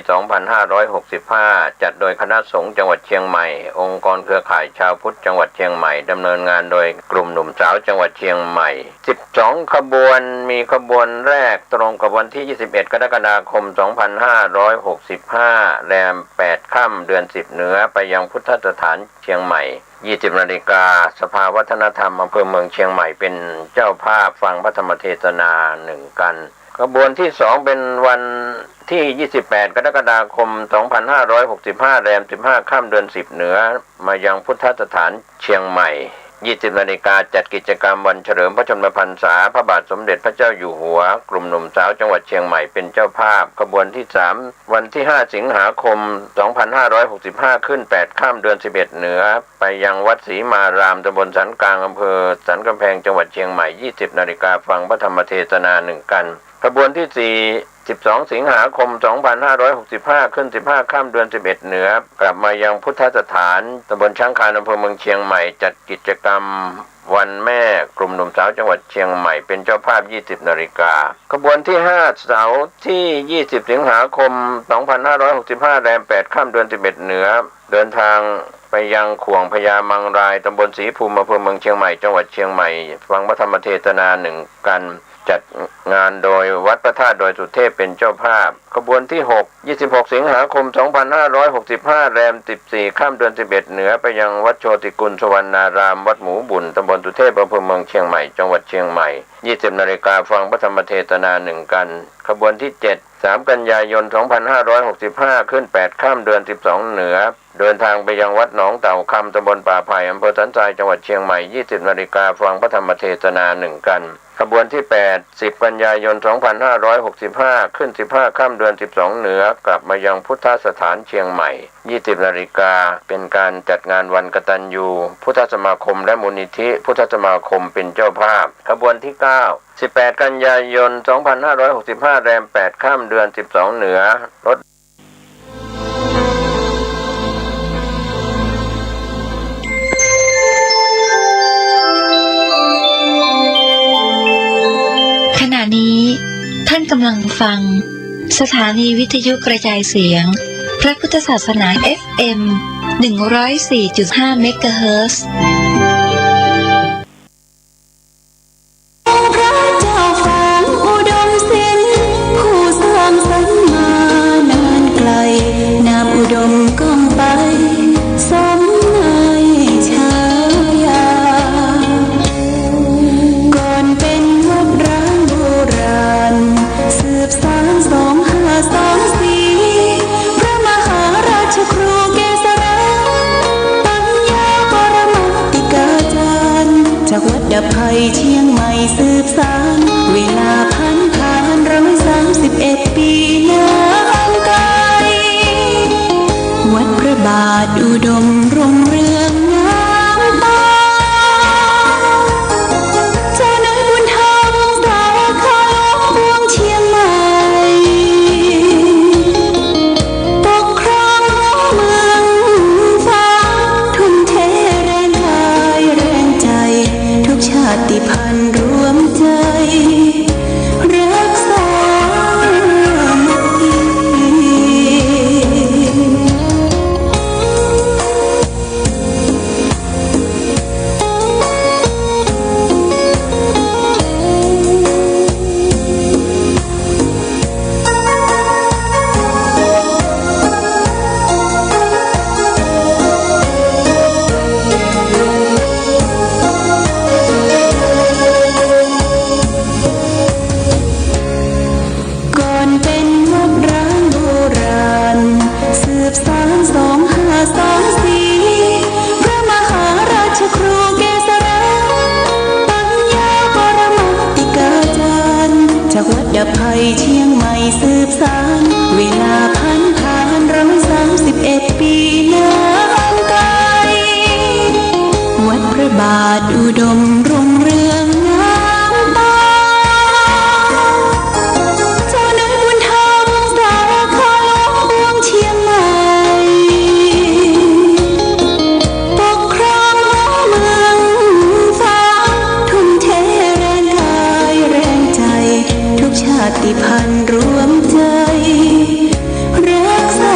2565 จัดโดยคณะสงฆ์จังหวัดเชียงใหม่องค์กรเครือข่ายชาวพุทธจังหวัดเชียงใหม่ดำเนินงานโดยกลุ่มหนุ่มสาวจังหวัดเชียงใหม่12ขบวนมีขบวนแรกตรงกับวันที่ 21 กรกฎาคม 2565 แรม 8 ค่ำเดือน 10 เหนือไปยังพุทธสถานเชียงใหม่20 นาฬิกาสภาวัฒนธรรมอำเภอเมืองเชียงใหม่เป็นเจ้าภาพฟังพระธรรมเทศนา1กันขบวนที่2เป็นวันที่ 28 กรกฎาคม 2565 แรม 15 ค่ำเดือน 10 เหนือมายังพุทธสถานเชียงใหม่20 นาฬิกาจัดกิจกรรมวันเฉลิมพระชนมพรรษาพระบาทสมเด็จพระเจ้าอยู่หัวกลุ่มหนุ่มสาวจังหวัดเชียงใหม่เป็นเจ้าภาพขบวนที่3วันที่5สิงหาคม 2565 ขึ้น 8 ค่ำเดือน 11 เหนือไปยังวัดศรีมารามตำบลสันกลางอำเภอสันกำแพงจังหวัดเชียงใหม่20 นาฬิกาฟังพระธรรมเทศนา1กันขบวนที่4 12 สิงหาคม 2565 ขึ้น 15 ค่ำเดือน 11 เหนือกลับมายังพุทธสถานตำบลช้างคานอำเภอเมืองเชียงใหม่จัดกิจกรรมวันแม่กลุ่มหนุ่มสาวจังหวัดเชียงใหม่เป็นเจ้าภาพ20 นาฬิกาขบวนที่5เสาร์ที่ 20 สิงหาคม 2565 แรม 8 ค่ำเดือน 11 เหนือเดินทางไปยังขวงพญามังรายตำบลศรีภูมิอำเภอเมืองเชียงใหม่จังหวัดเชียงใหม่ฟังพระธรรมเทศนา1กันจัดงานโดยวัดพระธาตุดอยสุเทพเป็นเจ้าภาพขบวนที่6 26 สิงหาคม 2565 แรม 14 ค่ำเดือน 11 เหนือไปยังวัดโชติกุลสุวรรณารามวัดหมูบุญตำบลสุเทพอำเภอเมืองเชียงใหม่จังหวัดเชียงใหม่20 นาฬิกาฟังพระธรรมเทศนา1กันขบวนที่7 3 กันยายน 2565 ขึ้น 8 ค่ำเดือน 12 เหนือเดินทางไปยังวัดหนองเต่าคำตำบลป่าไผ่อำเภอสันทรายจังหวัดเชียงใหม่20 นาฬิกาฟังพระธรรมเทศนา1กันขบวนที่8 10 กันยายน 2565 ขึ้น 15 ค่ำเดือน 12 เหนือกลับมายังพุทธสถานเชียงใหม่20 นาฬิกาเป็นการจัดงานวันกตัญญูพุทธสมาคมและมูลนิธิพุทธสมาคมเป็นเจ้าภาพขบวนที่9 18 กันยายน 2565 แรม 8 ค่ำเดือน 12 เหนือรถขณะนี้ท่านกำลังฟังสถานีวิทยุกระจายเสียงพระพุทธศาสนา FM 104.5 เมกะเฮิรตซ์ต สาร2524พระมหาราชครูเกษราปัญญาปรมาติกาจารย์จากวัดดาภัยเชียงใหม่สืบสานเวลาผ่าน131 ปีนานไกลวัดพระบาทอุดมรุ่งเรืองงามตาเจ้าเนื้อบุญธรรมสารคาหลวงเมืองเชียงใหม่ปกครองเมืองฟ้าทุ่มเทแรงกายแรงใจทุกชาติพันธุ์รวมใจรักษา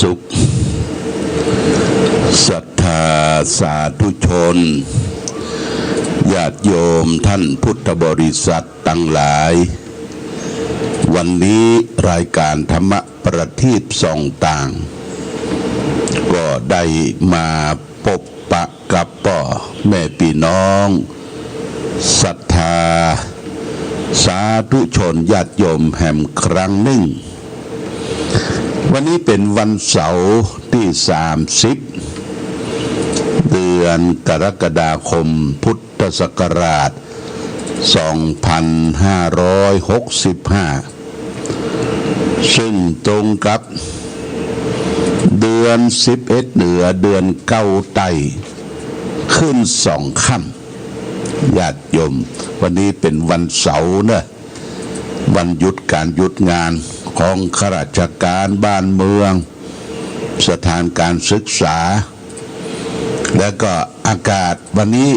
สุขศรัทธาสาธุชนญาติโยมท่านพุทธบริษัททั้งหลายวันนี้รายการธรรมประทีปส่องต่างก็ได้มาพบปะกับพ่อแม่พี่น้องศรัทธาสาธุชนญาติโยมแห่งครั้งหนึ่งวันนี้เป็นวันเสาร์ที่30เดือนกรกฎาคมพุทธศักราช2565ซึ่งตรงกับเดือน11เหนือเดือนเก้าไต่ขึ้น2 ค่ำญาติโยมวันนี้เป็นวันเสาร์นะวันหยุดการหยุดงานของข้าราชการบ้านเมืองสถานการศึกษาแล้วก็อากาศวันนี้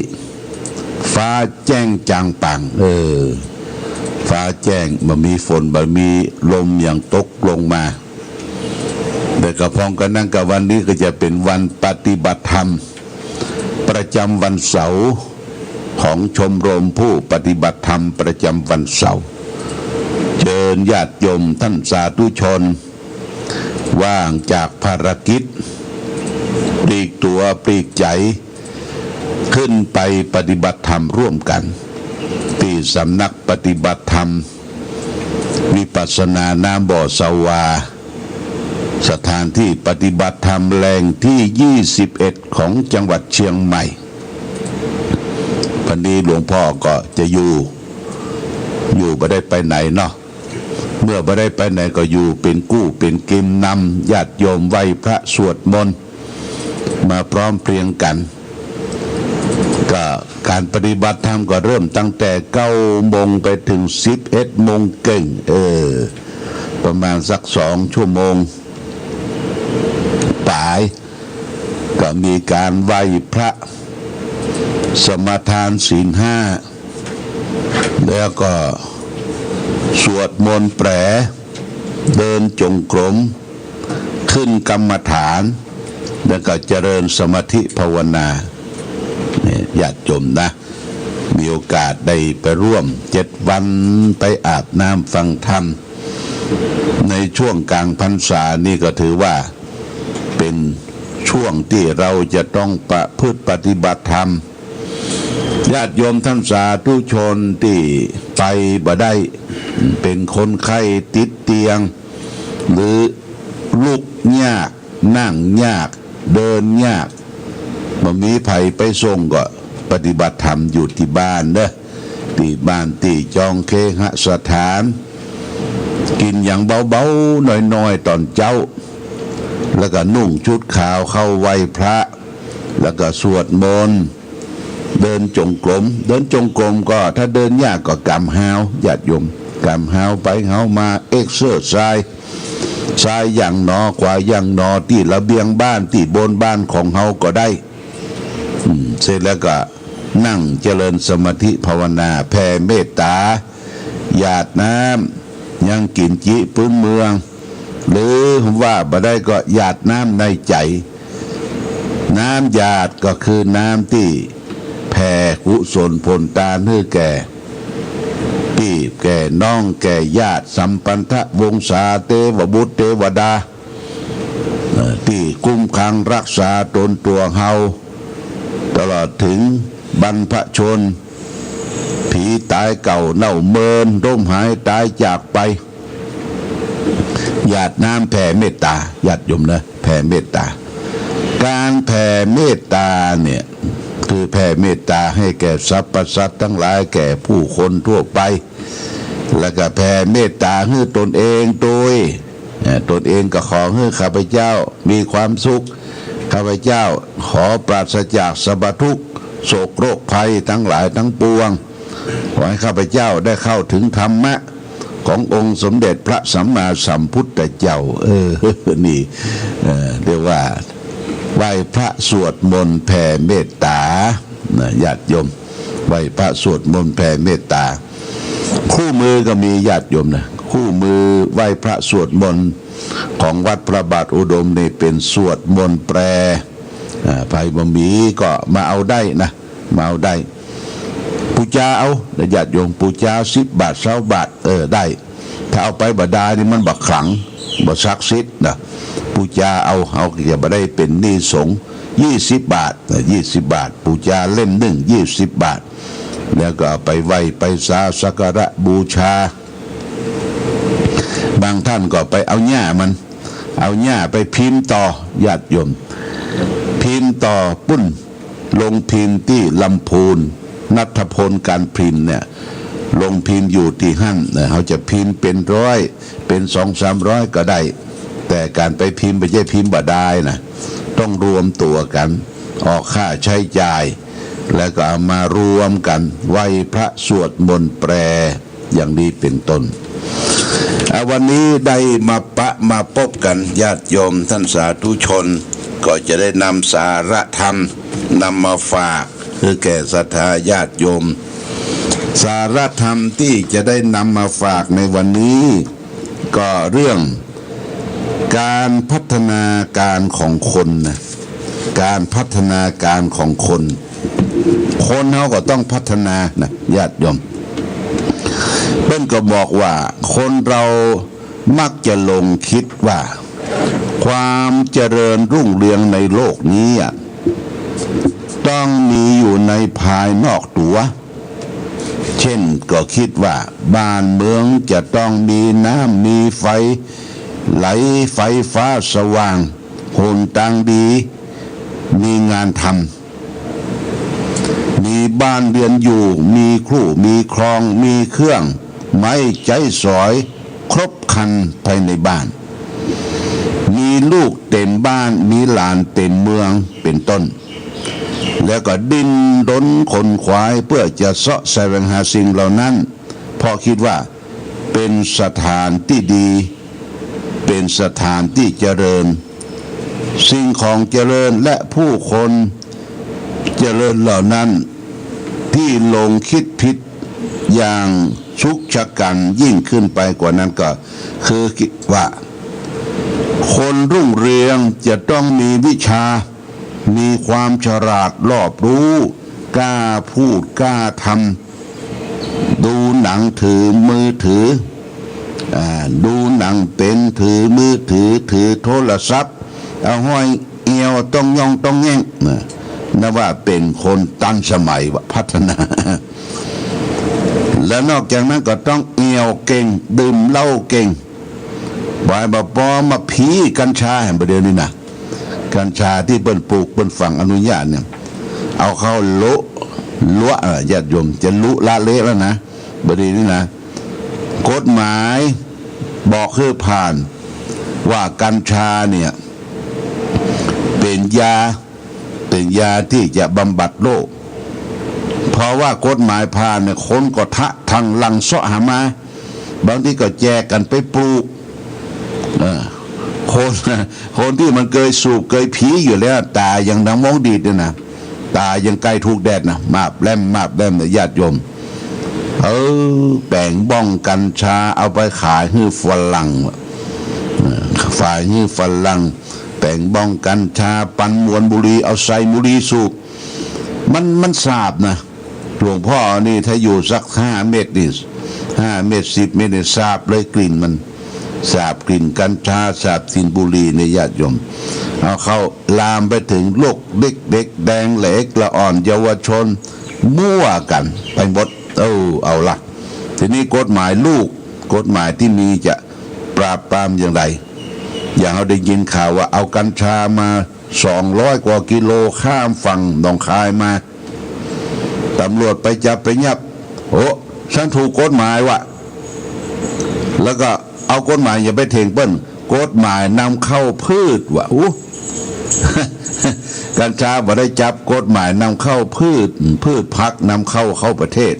ฟ้าแจ้งจางปังฟ้าแจ้งบ่มีฝนบ่มีลมอย่างตกลงมาแต่ก็พร้อมกันนั่นกับวันนี้ก็จะเป็นวันปฏิบัติธรรมประจำวันเสาร์ของชมรมผู้ปฏิบัติธรรมประจำวันเสาร์เชิญญาติโยมท่านสาธุชนว่างจากภารกิจปลีกตัวปลีกใจขึ้นไปปฏิบัติธรรมร่วมกันที่สำนักปฏิบัติธรรมวิปัสสนาน้ำบ่อสวาสถานที่ปฏิบัติธรรมแหล่งที่21ของจังหวัดเชียงใหม่วันนี้หลวงพ่อก็จะอยู่ไม่ได้ไปไหนเนาะเมื่อไม่ได้ไปไหนก็อยู่เป็นกู้เป็นกิมนำญาติโยมไหว้พระสวดมนต์มาพร้อมเพรียงกันก็การปฏิบัติธรรมก็เริ่มตั้งแต่9 โมงไปถึง11 โมงเก่งประมาณสัก2 ชั่วโมงปลายก็มีการไหว้พระสมาทานศีล 5แล้วก็สวดมนต์แปรเดินจงกรมขึ้นกรรมฐานแล้วก็เจริญสมาธิภาวนาญาติโยมนะมีโอกาสได้ไปร่วม7 วันไปอาบน้ำฟังธรรมในช่วงกลางพรรษานี่ก็ถือว่าเป็นช่วงที่เราจะต้องประพฤติปฏิบัติธรรมญาติโยมท่านสาธุชนที่ไปบ่ได้เป็นคนไข้ติดเตียงหรือลุกยากนั่งยากเดินยากบ่มีไผไปส่งก็ปฏิบัติธรรมอยู่ที่บ้านเด้อที่บ้านที่จองเคหสถานกินอย่างเบาๆน้อยๆตอนเจ้าแล้วก็นุ่งชุดขาวเข้าไหว้พระแล้วก็สวดมนต์เดินจงกรมก็ถ้าเดินยากก็กำหาวญาติโยมกำหาวไปหาวมาเอ็กเซอร์ไซส์ซ้ายอย่างหนอขวาอย่างหนอที่ระเบียงบ้านที่บนบ้านของเฮาก็ได้เสร็จแล้วก็นั่งเจริญสมาธิภาวนาแผ่เมตตาหยาดน้ำยังกินจิพื้นเมืองหรือว่าบ่ได้ก็หยาดน้ำในใจน้ำหยาดก็คือน้ำที่แผ่กุศลผลตาลให้แก่ ที่แก่น้องแก่ญาติสัมปันธวงศาเทวบุตรเทวดาที่คุ้มครองรักษาตนตัวเฮาตลอดถึงบรรพชนผีตายเก่าเน่าเมินร่มหายตายจากไปหยาดน้ำแผ่เมตตาญาติโยมนะแผ่เมตตาการแผ่เมตตาเนี่ยคือแผ่เมตตาให้แก่สรรพสัตว์ทั้งหลายแก่ผู้คนทั่วไปแล้วก็แผ่เมตตาให้ตนเองโดยตนเองก็ขอให้ข้าพเจ้ามีความสุขข้าพเจ้าขอปราศจากสรรพทุกข์โศกโรคภัยทั้งหลายทั้งปวงขอให้ข้าพเจ้าได้เข้าถึงธรรมะขององค์สมเด็จพระสัมมาสัมพุทธเจ้านี่เรียกว่าไหว้พระสวดมนต์แผ่เมตตาญาติโยมไหว้พระสวดมนต์แผ่เมตตาคู่มือก็มีญาติโยมนะคู่มือไหว้พระสวดมนต์ของวัดพระบาทอุดมนี่เป็นสวดมนต์แปลไผ่บะหมี่ก็มาเอาได้นะมาเอาได้ปูจาเอาญาติโยมปูจา10 บาท20 บาทได้ถ้าเอาไปบดานี่มันบักขลังบ่ซักซิดนะปูจาเอาจะบ่ได้เป็นหนี้สงฆ์20 บาท20 บาทปูจาเล่มหนึ่ง20 บาทแล้วก็เอาไปไหว้ไปสักการะบูชาบางท่านก็ไปเอาหญ้าไปพิมพ์ต่อญาติโยมพิมพ์ต่อปุ้นลงพิมพ์ที่ลำพูนณัฐพลการพิมพ์เนี่ยลงพิมพ์อยู่ที่หั่นเขาจะพิมพ์เป็น100เป็น200-300ก็ได้แต่การไปพิมพ์ไม่ใช่พิมพ์บ่ได้นะต้องรวมตัวกันออกค่าใช้จ่ายแล้วก็เอามารวมกันไหว้พระสวดมนต์แปลอย่างนี้เป็นต้นวันนี้ได้มาพบกันญาติโยมท่านสาธุชนก็จะได้นำสาระธรรมนำมาฝากคือแก่ศรัทธาญาติโยมสาระธรรมที่จะได้นำมาฝากในวันนี้ก็เรื่องการพัฒนาการของคนนะการพัฒนาการของคนเขาก็ต้องพัฒนานะญาติโยมเพิ่นก็บอกว่าคนเรามักจะลงคิดว่าความเจริญรุ่งเรืองในโลกนี้ต้องมีอยู่ในภายนอกตัวเช่นก็คิดว่าบ้านเมืองจะต้องมีน้ำมีไฟไหลไฟฟ้าสว่างหนทางดีมีงานทำมีบ้านเรือนอยู่มีครูมีคลองมีเครื่องไม้ใจสอยครบครันภายในบ้านมีลูกเต็มบ้านมีหลานเต็มเมืองเป็นต้นแล้วก็ดิ้นรนขนขวายเพื่อจะเสาะแสวงหาสิ่งเหล่านั้นพอคิดว่าเป็นสถานที่ดีเป็นสถานที่เจริญสิ่งของเจริญและผู้คนเจริญเหล่านั้นที่ลงคิดผิดอย่างชุกชะกันยิ่งขึ้นไปกว่านั้นก็คือคิดว่าคนรุ่งเรืองจะต้องมีวิชามีความฉลาดรอบรู้กล้าพูดกล้าทำดูหนังถือมือถือดูหนังเป็นถือมือถือโทรศัพท์เอาห้อยเอวต้องย่องต้องแง่งนะว่าเป็นคนทันสมัยพัฒนาและนอกจากนั้นก็ต้องเอวเก่งดื่มเหล้าเก่งบายบปอมาผีกัญชาแห่งประเดี๋ยวนี้นะกัญชาที่เปิ้นปลูกเปิ้นฝังอนุญาตเนี่ยเอาเข้าลุญาติโยมจะลุละเละแล้วนะประเดี๋ยวนี้นะกฎหมายบอกคือผ่านว่ากัญชาเนี่ยเป็นยาที่จะบำบัดโรคเพราะว่ากฎหมายผ่านเนี่ยคนก็ทะทางลังเสาะหามาบางทีก็แจกกันไปปลูกคนที่มันเคยสูบเคยผีอยู่แล้วตายังดังมองดีดเนี่ยนะตายังใกล้ถูกแดดนะมาบแลมเนี่ยญาติโยมแบ่งบ้องกัญชาเอาไปขายให้ฝรั่งแบ่งบ้องกัญชาปันมวนบุรีเอาใส่บุรีสูบมันสาบนะหลวงพ่อนี่ถ้าอยู่สัก5 เมตรนี่ 5 เม็ด10 เม็ดเนี่ยสาบเลยกลิ่นมันสาบกลิ่นกัญชาสาบกลิ่นบุหรี่ในญาติโยมเอาเข้าลามไปถึงลูกเด็กแดงเหล็กละอ่อนเยาวชนมั่วกันไปหมดเอาละทีนี้กฎหมายลูกกฎหมายที่มีจะปราบปรามอย่างไรอย่างเราได้ยินข่าวว่าเอากัญชามา200 กว่ากิโลข้ามฝั่งหนองคายมาตำรวจไปจับไปยับฉันถูกกฎหมายวะแล้วก็เอากฎหมายอย่าไปเถ่งเปิ้นกฎหมายนำเข้าพืชวะกัญชาบ่ได้จับกฎหมายนำเข้าพืชพักนำเข้าประเทศ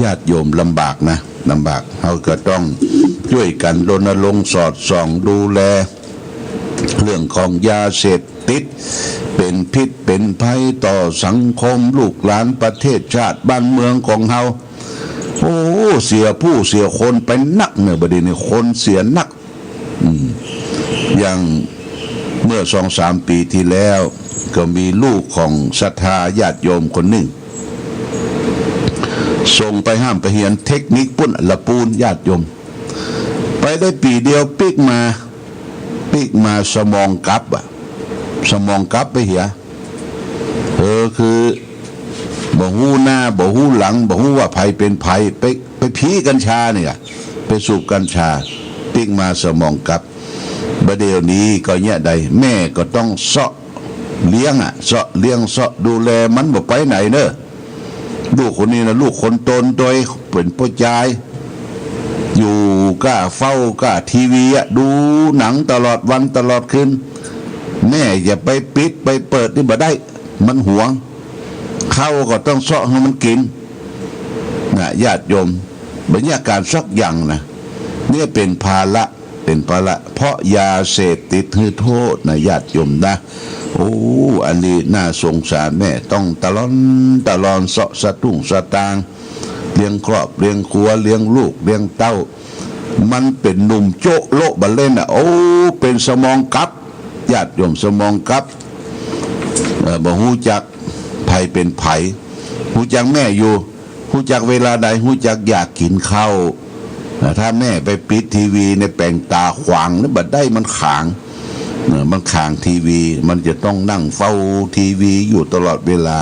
ญาติโยมลำบากนะลำบากเราก็ต้องช่วยกันรณรงค์สอดส่องดูแลเรื่องของยาเสพติดเป็นพิษเป็นภัยต่อสังคมลูกหลานประเทศชาติบ้านเมืองของเราเสียผู้เสียคนไปนักเนี่ยประเด็นนี้คนเสียนักอย่างเมื่อ 2-3 ปีที่แล้วก็มีลูกของศรัทธาญาติโยมคนหนึ่งส่งไปห้ามไปเรียนเทคนิคปุ้นละปูนญาติโยมไปได้ปีเดียวปิกมาสมองกลับไปเหียคือบ่ฮู้หน้าบ่ฮู้หลังบ่ฮู้ว่าภัยเป็นภัยไปผีกัญชาเนี่ยไปสูบกัญชาปิกมาสมองกลับประเดี๋ยวนี้ก็เนี่ยใดแม่ก็ต้องเสาะเลี้ยงดูแลมันบ่ไปไหนเนอะลูกคนนี้นะลูกคนตนโดยเป็นพ่อชายอยู่ก็เฝ้าก็ทีวีดูหนังตลอดวันตลอดคืนแม่อย่าไปปิดไปเปิดนี่บ่ได้มันหวงข้าวก็ต้องเสาะให้มันกินนะญาติโยมบรรยากาศสักอย่างนะเนี่ยเป็นภาระเพราะยาเสพติดคือโทษนะญาติโยมนะอันนี้น่าสงสารแม่ต้องตลอนเสาะสะตุ้งสะตางเลี้ยงครอบเลี้ยงครัวเลี้ยงลูกเลี้ยงเต้ามันเป็นหนุ่มโจ๊ะโละบัลเล่นเป็นสมองกับญาติโยมสมองกับบ่ฮู้จักภัยเป็นภัยฮู้จักแม่อยู่ฮู้จักเวลาใดฮู้จักอยากกินข้าวถ้าแม่ไปปิดทีวีในแปลงตาขวางแล้วบัดได้มันขางทีวีมันจะต้องนั่งเฝ้าทีวีอยู่ตลอดเวลา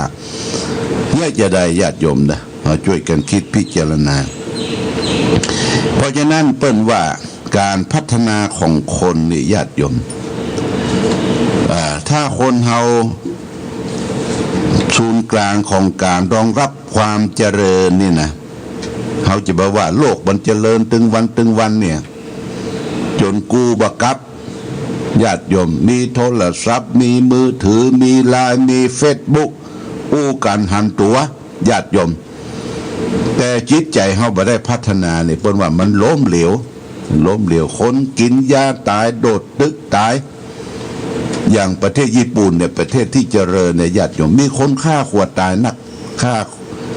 เนี่ยจะได้ญาติโยมนะมาช่วยกันคิดพิจารณาเพราะฉะนั้นเปิ้นว่าการพัฒนาของคนนี่ญาติโยมถ้าคนเฮาศูนย์กลางของการรองรับความเจริญนี่นะเขาจะบอกว่าโลกมันเจริญตึงวันเนี่ยจนกูบักกับญาติโยมมีโทรศัพท์มีมือถือมีไลน์มีเฟซบุ๊กการหันตัวญาติโยมแต่จิตใจเขาบ่ได้พัฒนาเนี่ยเปิ้นว่ามันล้มเหลวคนกินยาตายโดดตึกตายอย่างประเทศญี่ปุ่นเนี่ยประเทศที่เจริญเนี่ยญาติโยมมีคนฆ่าขวดตายนัก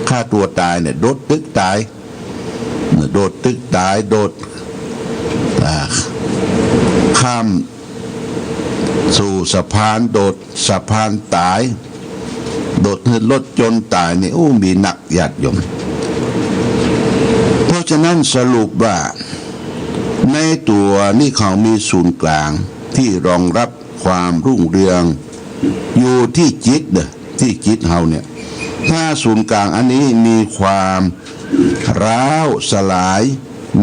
ฆ่าตัวตายเนี่ยโดดตึกตายโดดข้ามสู่สะพานโดดสะพานตายโดดรถจนตายนี่มีหนักญาติโยมเพราะฉะนั้นสรุปว่าในตัวนี่เขามีศูนย์กลางที่รองรับความรุ่งเรืองอยู่ที่จิตที่จิตเฮาเนี่ยถ้าศูนย์กลางอันนี้มีความร้าวสลาย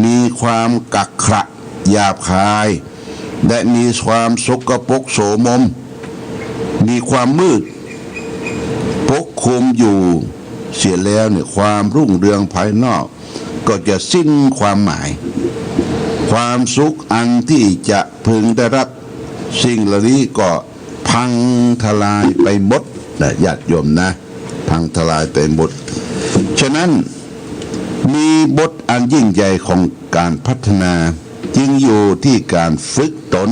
มีความกักขระหยาบคายและมีความสกปรกโสมมมีความมืดปกคลุมอยู่เสียแล้วเนี่ยความรุ่งเรืองภายนอกก็จะสิ้นความหมายความสุขอันที่จะพึงได้รับสิ่งเหล่านี้ก็พังทลายไปหมดนะญาติโยมนะพังทลายไปหมดฉะนั้นมีบทอันยิ่งใหญ่ของการพัฒนาจึงอยู่ที่การฝึกตน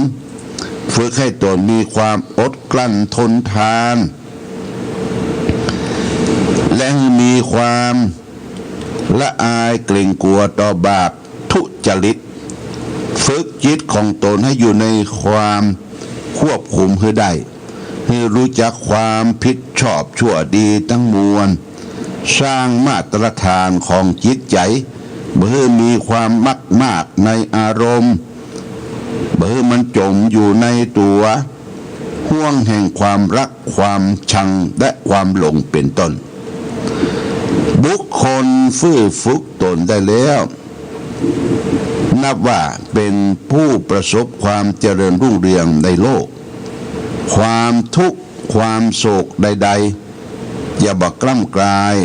ให้ตนมีความอดกลั้นทนทานและมีความละอายเกรงกลัวต่อบาปทุจริตฝึกจิตของตนให้อยู่ในความควบคุมให้ได้ให้รู้จักความผิดชอบชั่วดีทั้งมวลสร้างมาตรฐานของจิตใจ บ่ให้มีความมักมากในอารมณ์บ่ให้มันจมอยู่ในตัวห่วงแห่งความรักความชังและความหลงเป็นต้นบุคคลฟื้นฝึกตนได้แล้วนับว่าเป็นผู้ประสบความเจริญรุ่งเรืองในโลกความทุกข์ความโศกใดๆอย่าบักกล้ำกลาย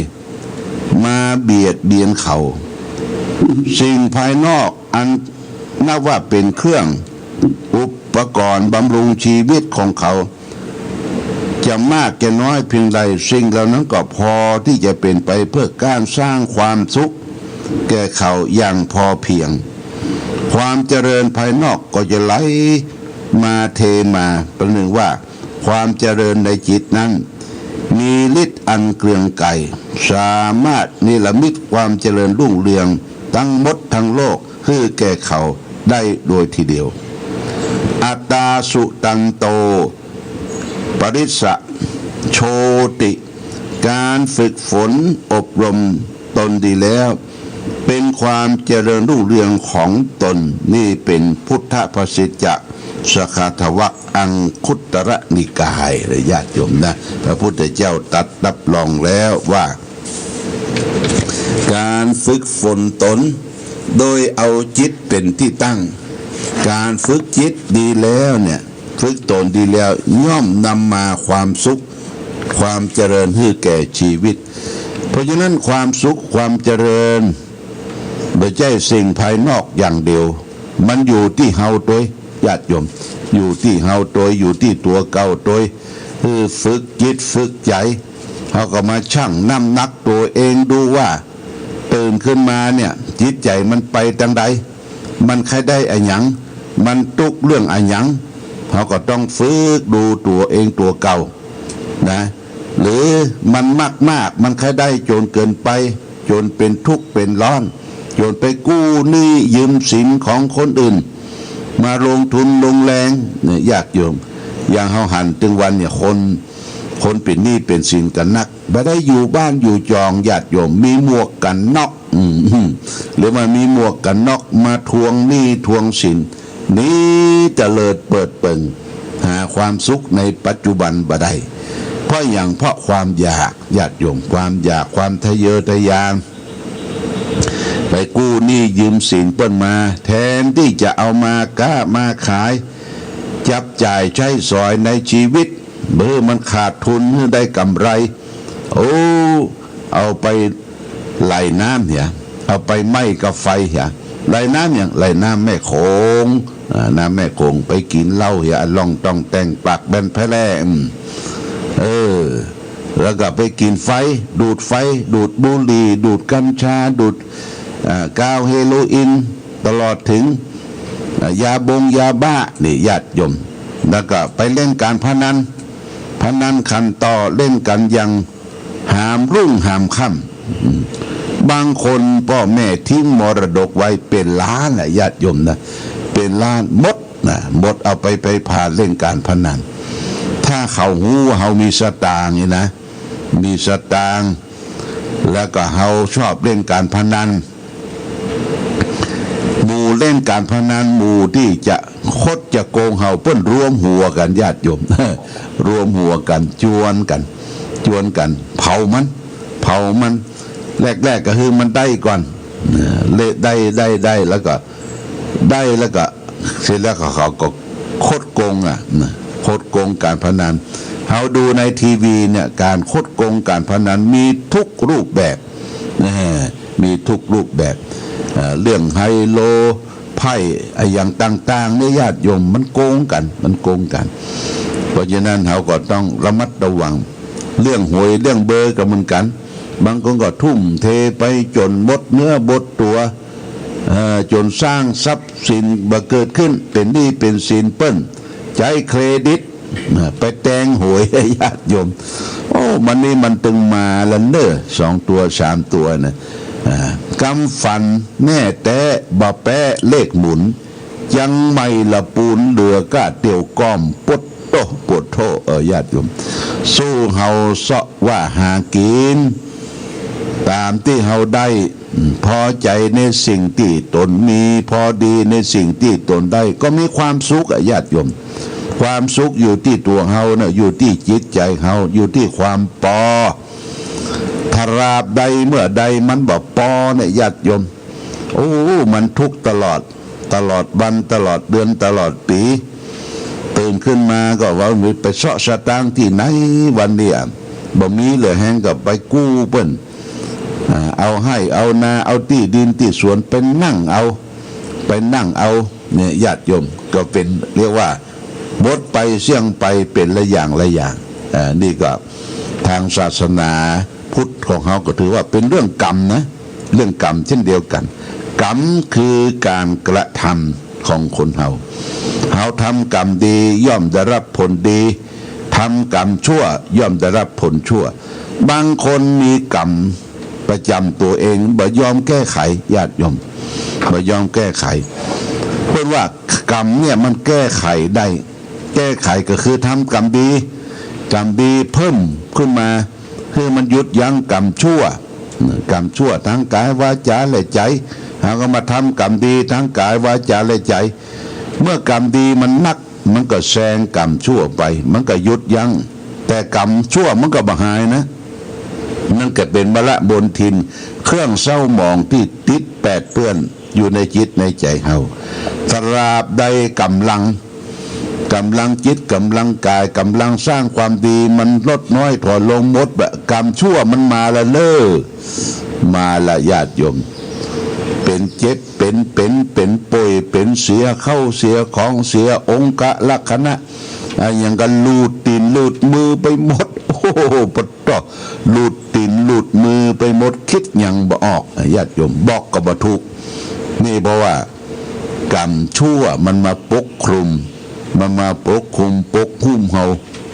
มาเบียดเบียนเขาสิ่งภายนอกอันนับว่าเป็นเครื่องอุปกรณ์บำรุงชีวิตของเขาจะมากจะน้อยเพียงใดสิ่งเหล่านั้นก็พอที่จะเป็นไปเพื่อการสร้างความสุขแก่เขาอย่างพอเพียงความเจริญภายนอกก็จะไหลมาเทมาประหนึ่งว่าความเจริญในจิตนั้นมีฤทธิ์อันเกรียงไกรสามารถนิรมิตความเจริญรุ่งเรืองทั้งหมดทั้งโลกให้แก่เขาได้โดยทีเดียวอัตตาสุตันโตปริสะโชติการฝึกฝนอบรมตนดีแล้วเป็นความเจริญรุ่งเรืองของตนนี่เป็นพุทธภาษิตจะสคาทวักอังคุตรนิกายเลยญาติโยมนะพระพุทธเจ้าตรัสรับรองแล้วว่าการฝึกฝนตนโดยเอาจิตเป็นที่ตั้งการฝึกจิตดีแล้วเนี่ยฝึกตนดีแล้วย่อมนำมาความสุขความเจริญให้แก่ชีวิตเพราะฉะนั้นความสุขความเจริญไม่ใช่สิ่งภายนอกอย่างเดียวมันอยู่ที่เฮาตัวญาติโยมอยู่ที่เฮาตัวอยู่ที่ตัวเก่าตัวคือฝึกจิตฝึกใจเขาก็มาชั่งน้ำหนักตัวเองดูว่าตื่นขึ้นมาเนี่ยจิตใจมันไปทางใดมันใครได้อะหยังมันตุกเรื่องอะหยังเขาก็ต้องฝึกดูตัวเองตัวเก่านะหรือมันมากมันใครได้จนเกินไปจนเป็นทุกข์เป็นร้อนจนไปกู้หนี้ยืมสินของคนอื่นมาลงทุนลงแรงเนี่ยยากโยมอย่างเฮาหันถึงวันเนี่ยคนเป็นหนี้เป็นสินกันนักไม่ได้อยู่บ้านอยู่จองญาติโยมมีหมวกกันน็อกหรือมามีหมวกกันน็อกมาทวงหนี้ทวงสินนี้เจริญเปิดเปิงหาความสุขในปัจจุบันบ่ได้เพราะอย่างเพราะความอยากญาติโยมความอยากความทะเยอทะยานไปกู้หนี้ยืมสินเปิ้นมาแทนที่จะเอามาค้ามาขายจับจ่ายใช้สอยในชีวิตเมื่อมันขาดทุนได้กำไรโอ้เอาไปไหลน้ำเนี่ยเอาไปไหม้กับไฟเนี่ยไหลน้ำอย่างไหลน้ำแม่โขงน้ำแม่โขงไปกินเหล้าอย่าล่องต้องแต่งปากแบนแพร่แล้วก็ไปกินไฟดูดไฟดูดบุหรี่ดูดกัญชาดูดกาวเฮโรอีนตลอดถึงยาบ้านี่ญาติโยมแล้วก็ไปเล่นการพนันขันต่อเล่นกันยังหามรุ่งหามค่ำบางคนพ่อแม่ทิ้งมรดกไว้เป็นล้านนะญาติโยมนะเป็นล้านหมดเอาไปผ่านเล่นการพนันถ้าเขาหูว่าเขามีสตางค์นี่นะมีสตางค์แล้วก็เขาชอบเล่นการพนันหมู่เล่นการพนันหมู่ที่จะคดจะโกงเขาเปิ้นรวมหัวกันญาติโยม รวมหัวกันจวนกันเผามันแรกก็คือมันได้ก่อนได้แล้วก็เสร็จแล้วเขาก็คดโกงคดโกงการพนันเราดูในทีวีเนี่ยการคดโกงการพนันมีทุกรูปแบบมีทุกรูปแบบเรื่องไฮโลไพ่อย่างต่างๆเนี่ยญาติโยมมันโกงกันเพราะฉะนั้นเราก็ต้องระมัดระวังเรื่องหวยเรื่องเบอร์ก็เหมือนกันบางคนก็ทุ่มเทไปจนหมดเนื้อหมดตัวจนสร้างทรัพย์สินบ่เกิดขึ้นเป็นหนี้เป็นสินเปิ้นใช้เครดิตไปแต่งหวยให้ญาติโยมโอ้มันนี่มันตึงมาแล้วเนอ2ตัว3ตัวนะกำฟันแน่แต่บ่แปะเลขหมุนยังไม่ละปูนเหลือก็เตียวก้อมปวดโทญาติโยมสู้เฮาเสาะว่าหากิน ตามที่เฮาได้พอใจในสิ่งที่ตนมีพอดีในสิ่งที่ตนได้ก็มีความสุขญาติโยมความสุขอยู่ที่ตัวเฮานะอยู่ที่จิตใจเฮาอยู่ที่ความปอทราบใดเมื่อใดมันบอกปอเนี่ยญาติโยมโอ้มันทุกข์ตลอดวันตลอดเดือนตลอดปีตื่นขึ้นมาก็ว่าไปเสาะสตางค์ที่ไหนวันเดียวบ่มีเหลือแห้งกับไปกู้เปิ้นเอาให้เอานาเอาที่ดินที่สวนเป็นนั่งเอาเนี่ยญาติโยมก็เป็นเรียกว่าบดไปเสี่ยงไปเป็นละอย่างนี่ก็ทางศาสนาพุทธของเขาก็ถือว่าเป็นเรื่องกรรมนะเรื่องกรรมเช่นเดียวกันกรรมคือการกระทำของคนเฮาทำกรรมดีย่อมได้รับผลดีทำกรรมชั่วย่อมได้รับผลชั่วบางคนมีกรรมประจำตัวเองบ่ยอมแก้ไขญาติโยมบ่ยอมแก้ไขเพราะว่ากรรมเนี่ยมันแก้ไขได้แก้ไขก็คือทำกรรมดีเพิ่มขึ้นมาคือมันหยุดยั้งกรรมชั่วทั้งกายวาจาและใจเราก็มาทำกรรมดีทั้งกายวาจาและใจเมื่อกรรมดีมันนักมันก็แซงกรรมชั่วไปมันก็หยุดยั้งแต่กรรมชั่วมันก็บ่หายนะนั่นก็เป็นมละบนทินเครื่องเศร้าหมองที่ติดแปดเปื้อนอยู่ในจิตในใจเฮาตราบใดกำลังจิตกำลังกายกำลังสร้างความดีมันลดน้อยถอยลงหมดแบบกรรมชั่วมันมาละมาละญาติโยมเป็นเจ็บเป็นป่วยเป็นเสียเข้าเสียของเสียองค์ลักษณะอย่างกันลูดตีนลูดมือไปหมดโอ้ปะตอลูดตีนลูดมือไปหมดคิดยังบ่ออกญาติโยมบอกก็บ่ถูกนี่เพราะว่ากรรมชั่วมันมาปกคลุมปกหุ้มเฮา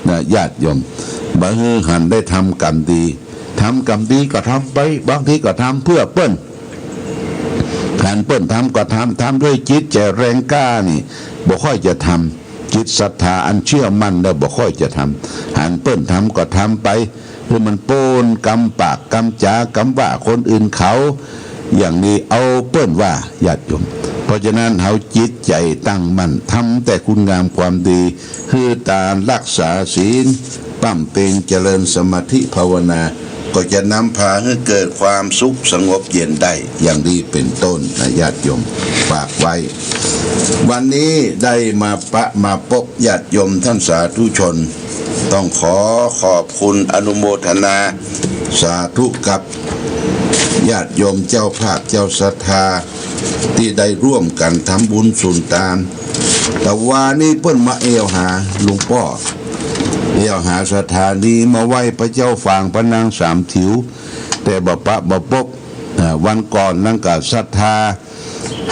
นะญาติโยมบ่ฮือหันได้ทำกรรมดีก็ทำไปบางทีก็ทำเพื่อเปิ้นการเปิ้นทำก็ทำด้วยจิตใจแรงกล้านี่บ่ค่อยจะทำจิตศรัทธาอันเชื่อมั่นแล้วบ่ค่อยจะทำหันเปิ้นทำก็ทำไปคือมันโปนกำปากกำจากำว่าคนอื่นเขาอย่างนี้เอาเปิ้นว่าญาติโยมเพราะฉะนั้นเฮาจิตใจตั้งมั่นทำแต่คุณงามความดีคือการรักษาศีลปั้มเพ็งเจริญสมาธิภาวนาก็จะนำพาให้เกิดความสุขสงบเย็นได้อย่างนี้เป็นต้นนะญาติโยมฝากไว้วันนี้ได้มาพบญาติโยมท่านสาธุชนต้องขอบคุณอนุโมทนาสาธุกับญาติโยมเจ้าภาพเจ้าศรัทธาที่ได้ร่วมกันทำบุญสุนทานแต่ว่านี่เพิ่นมาหาหลวงพ่อหาสถานีมาไหว้พระเจ้าฝางพระนางสามถิวแต่บ่พบวันก่อนนั่นก็ศรัทธา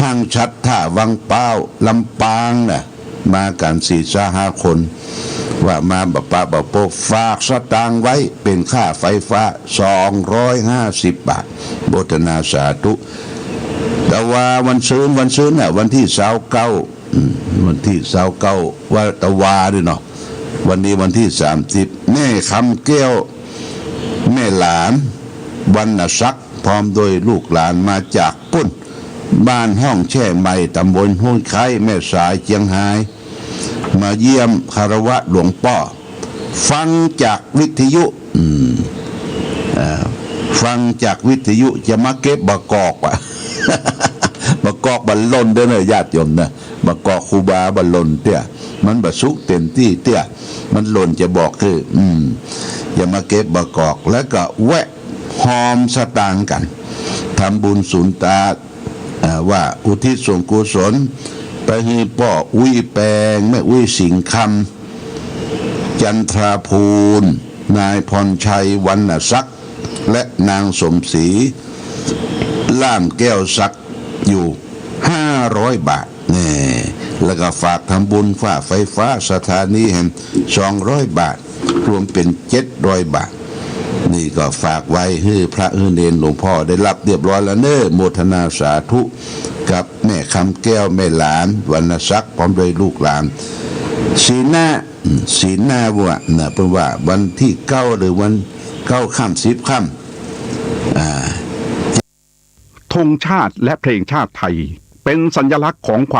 ห้างชัดท่าวังเป้าลำปางน่ะมากัน4-5 คนว่ามาบ่พบฝากสตางค์ไว้เป็นค่าไฟฟ้า250 บาทโมทนาสาธุแต่ว่าวันซื้อน่ะวันที่29ว่าตะวาด้วยเนาะวันนี้วันที่30แม่คำแก้วแม่หลานวรรณศักดิ์พร้อมโดยลูกหลานมาจากปุ้นบ้านห้องแช่ใหม่ตำบลห้วยไข่แม่สายเชียงรายมาเยี่ยมคารวะหลวงพ่อฟังจากวิทยุจะมาเก็บบะกอกว่ะ บะกอกบัลลนเด้อเนอะญาติโยมนะบะกอกครูบาบัลลนเตี้ยมันบะสุกเต็มที่เตี้ยมันหล่นจะบอกคืออย่ามาเก็บบะกอกแล้วก็แวะหอมสตางค์กันทำบุญสุนตาว่าอุทิศส่วนกุศลไปให้พ่ออุ้ยแปงแม่อุ้ยสิงคำจันทราภูลนายพรชัยวรรณศักดิ์และนางสมศรีล่ามแก้วศักดิ์อยู่500 บาทนี่แล้วก็ฝากทำบุญฝ้าไฟฟ้าสถานีแห่ง200 บาทรวมเป็น700 บาทนี่ก็ฝากไว้ให้พระเนรหลวงพ่อได้รับเรียบร้อยแล้วเน้อโมทนาสาธุกับแม่คำแก้วแม่หลานวรรณศักดิ์พร้อมด้วยลูกหลานศีลหน้าว่านะเป็นว่าวันที่9หรือวัน9 ค่ำ10 ค่ำ ธงชาติและเพลงชาติไทยเป็นสัญลักษณ์ของความ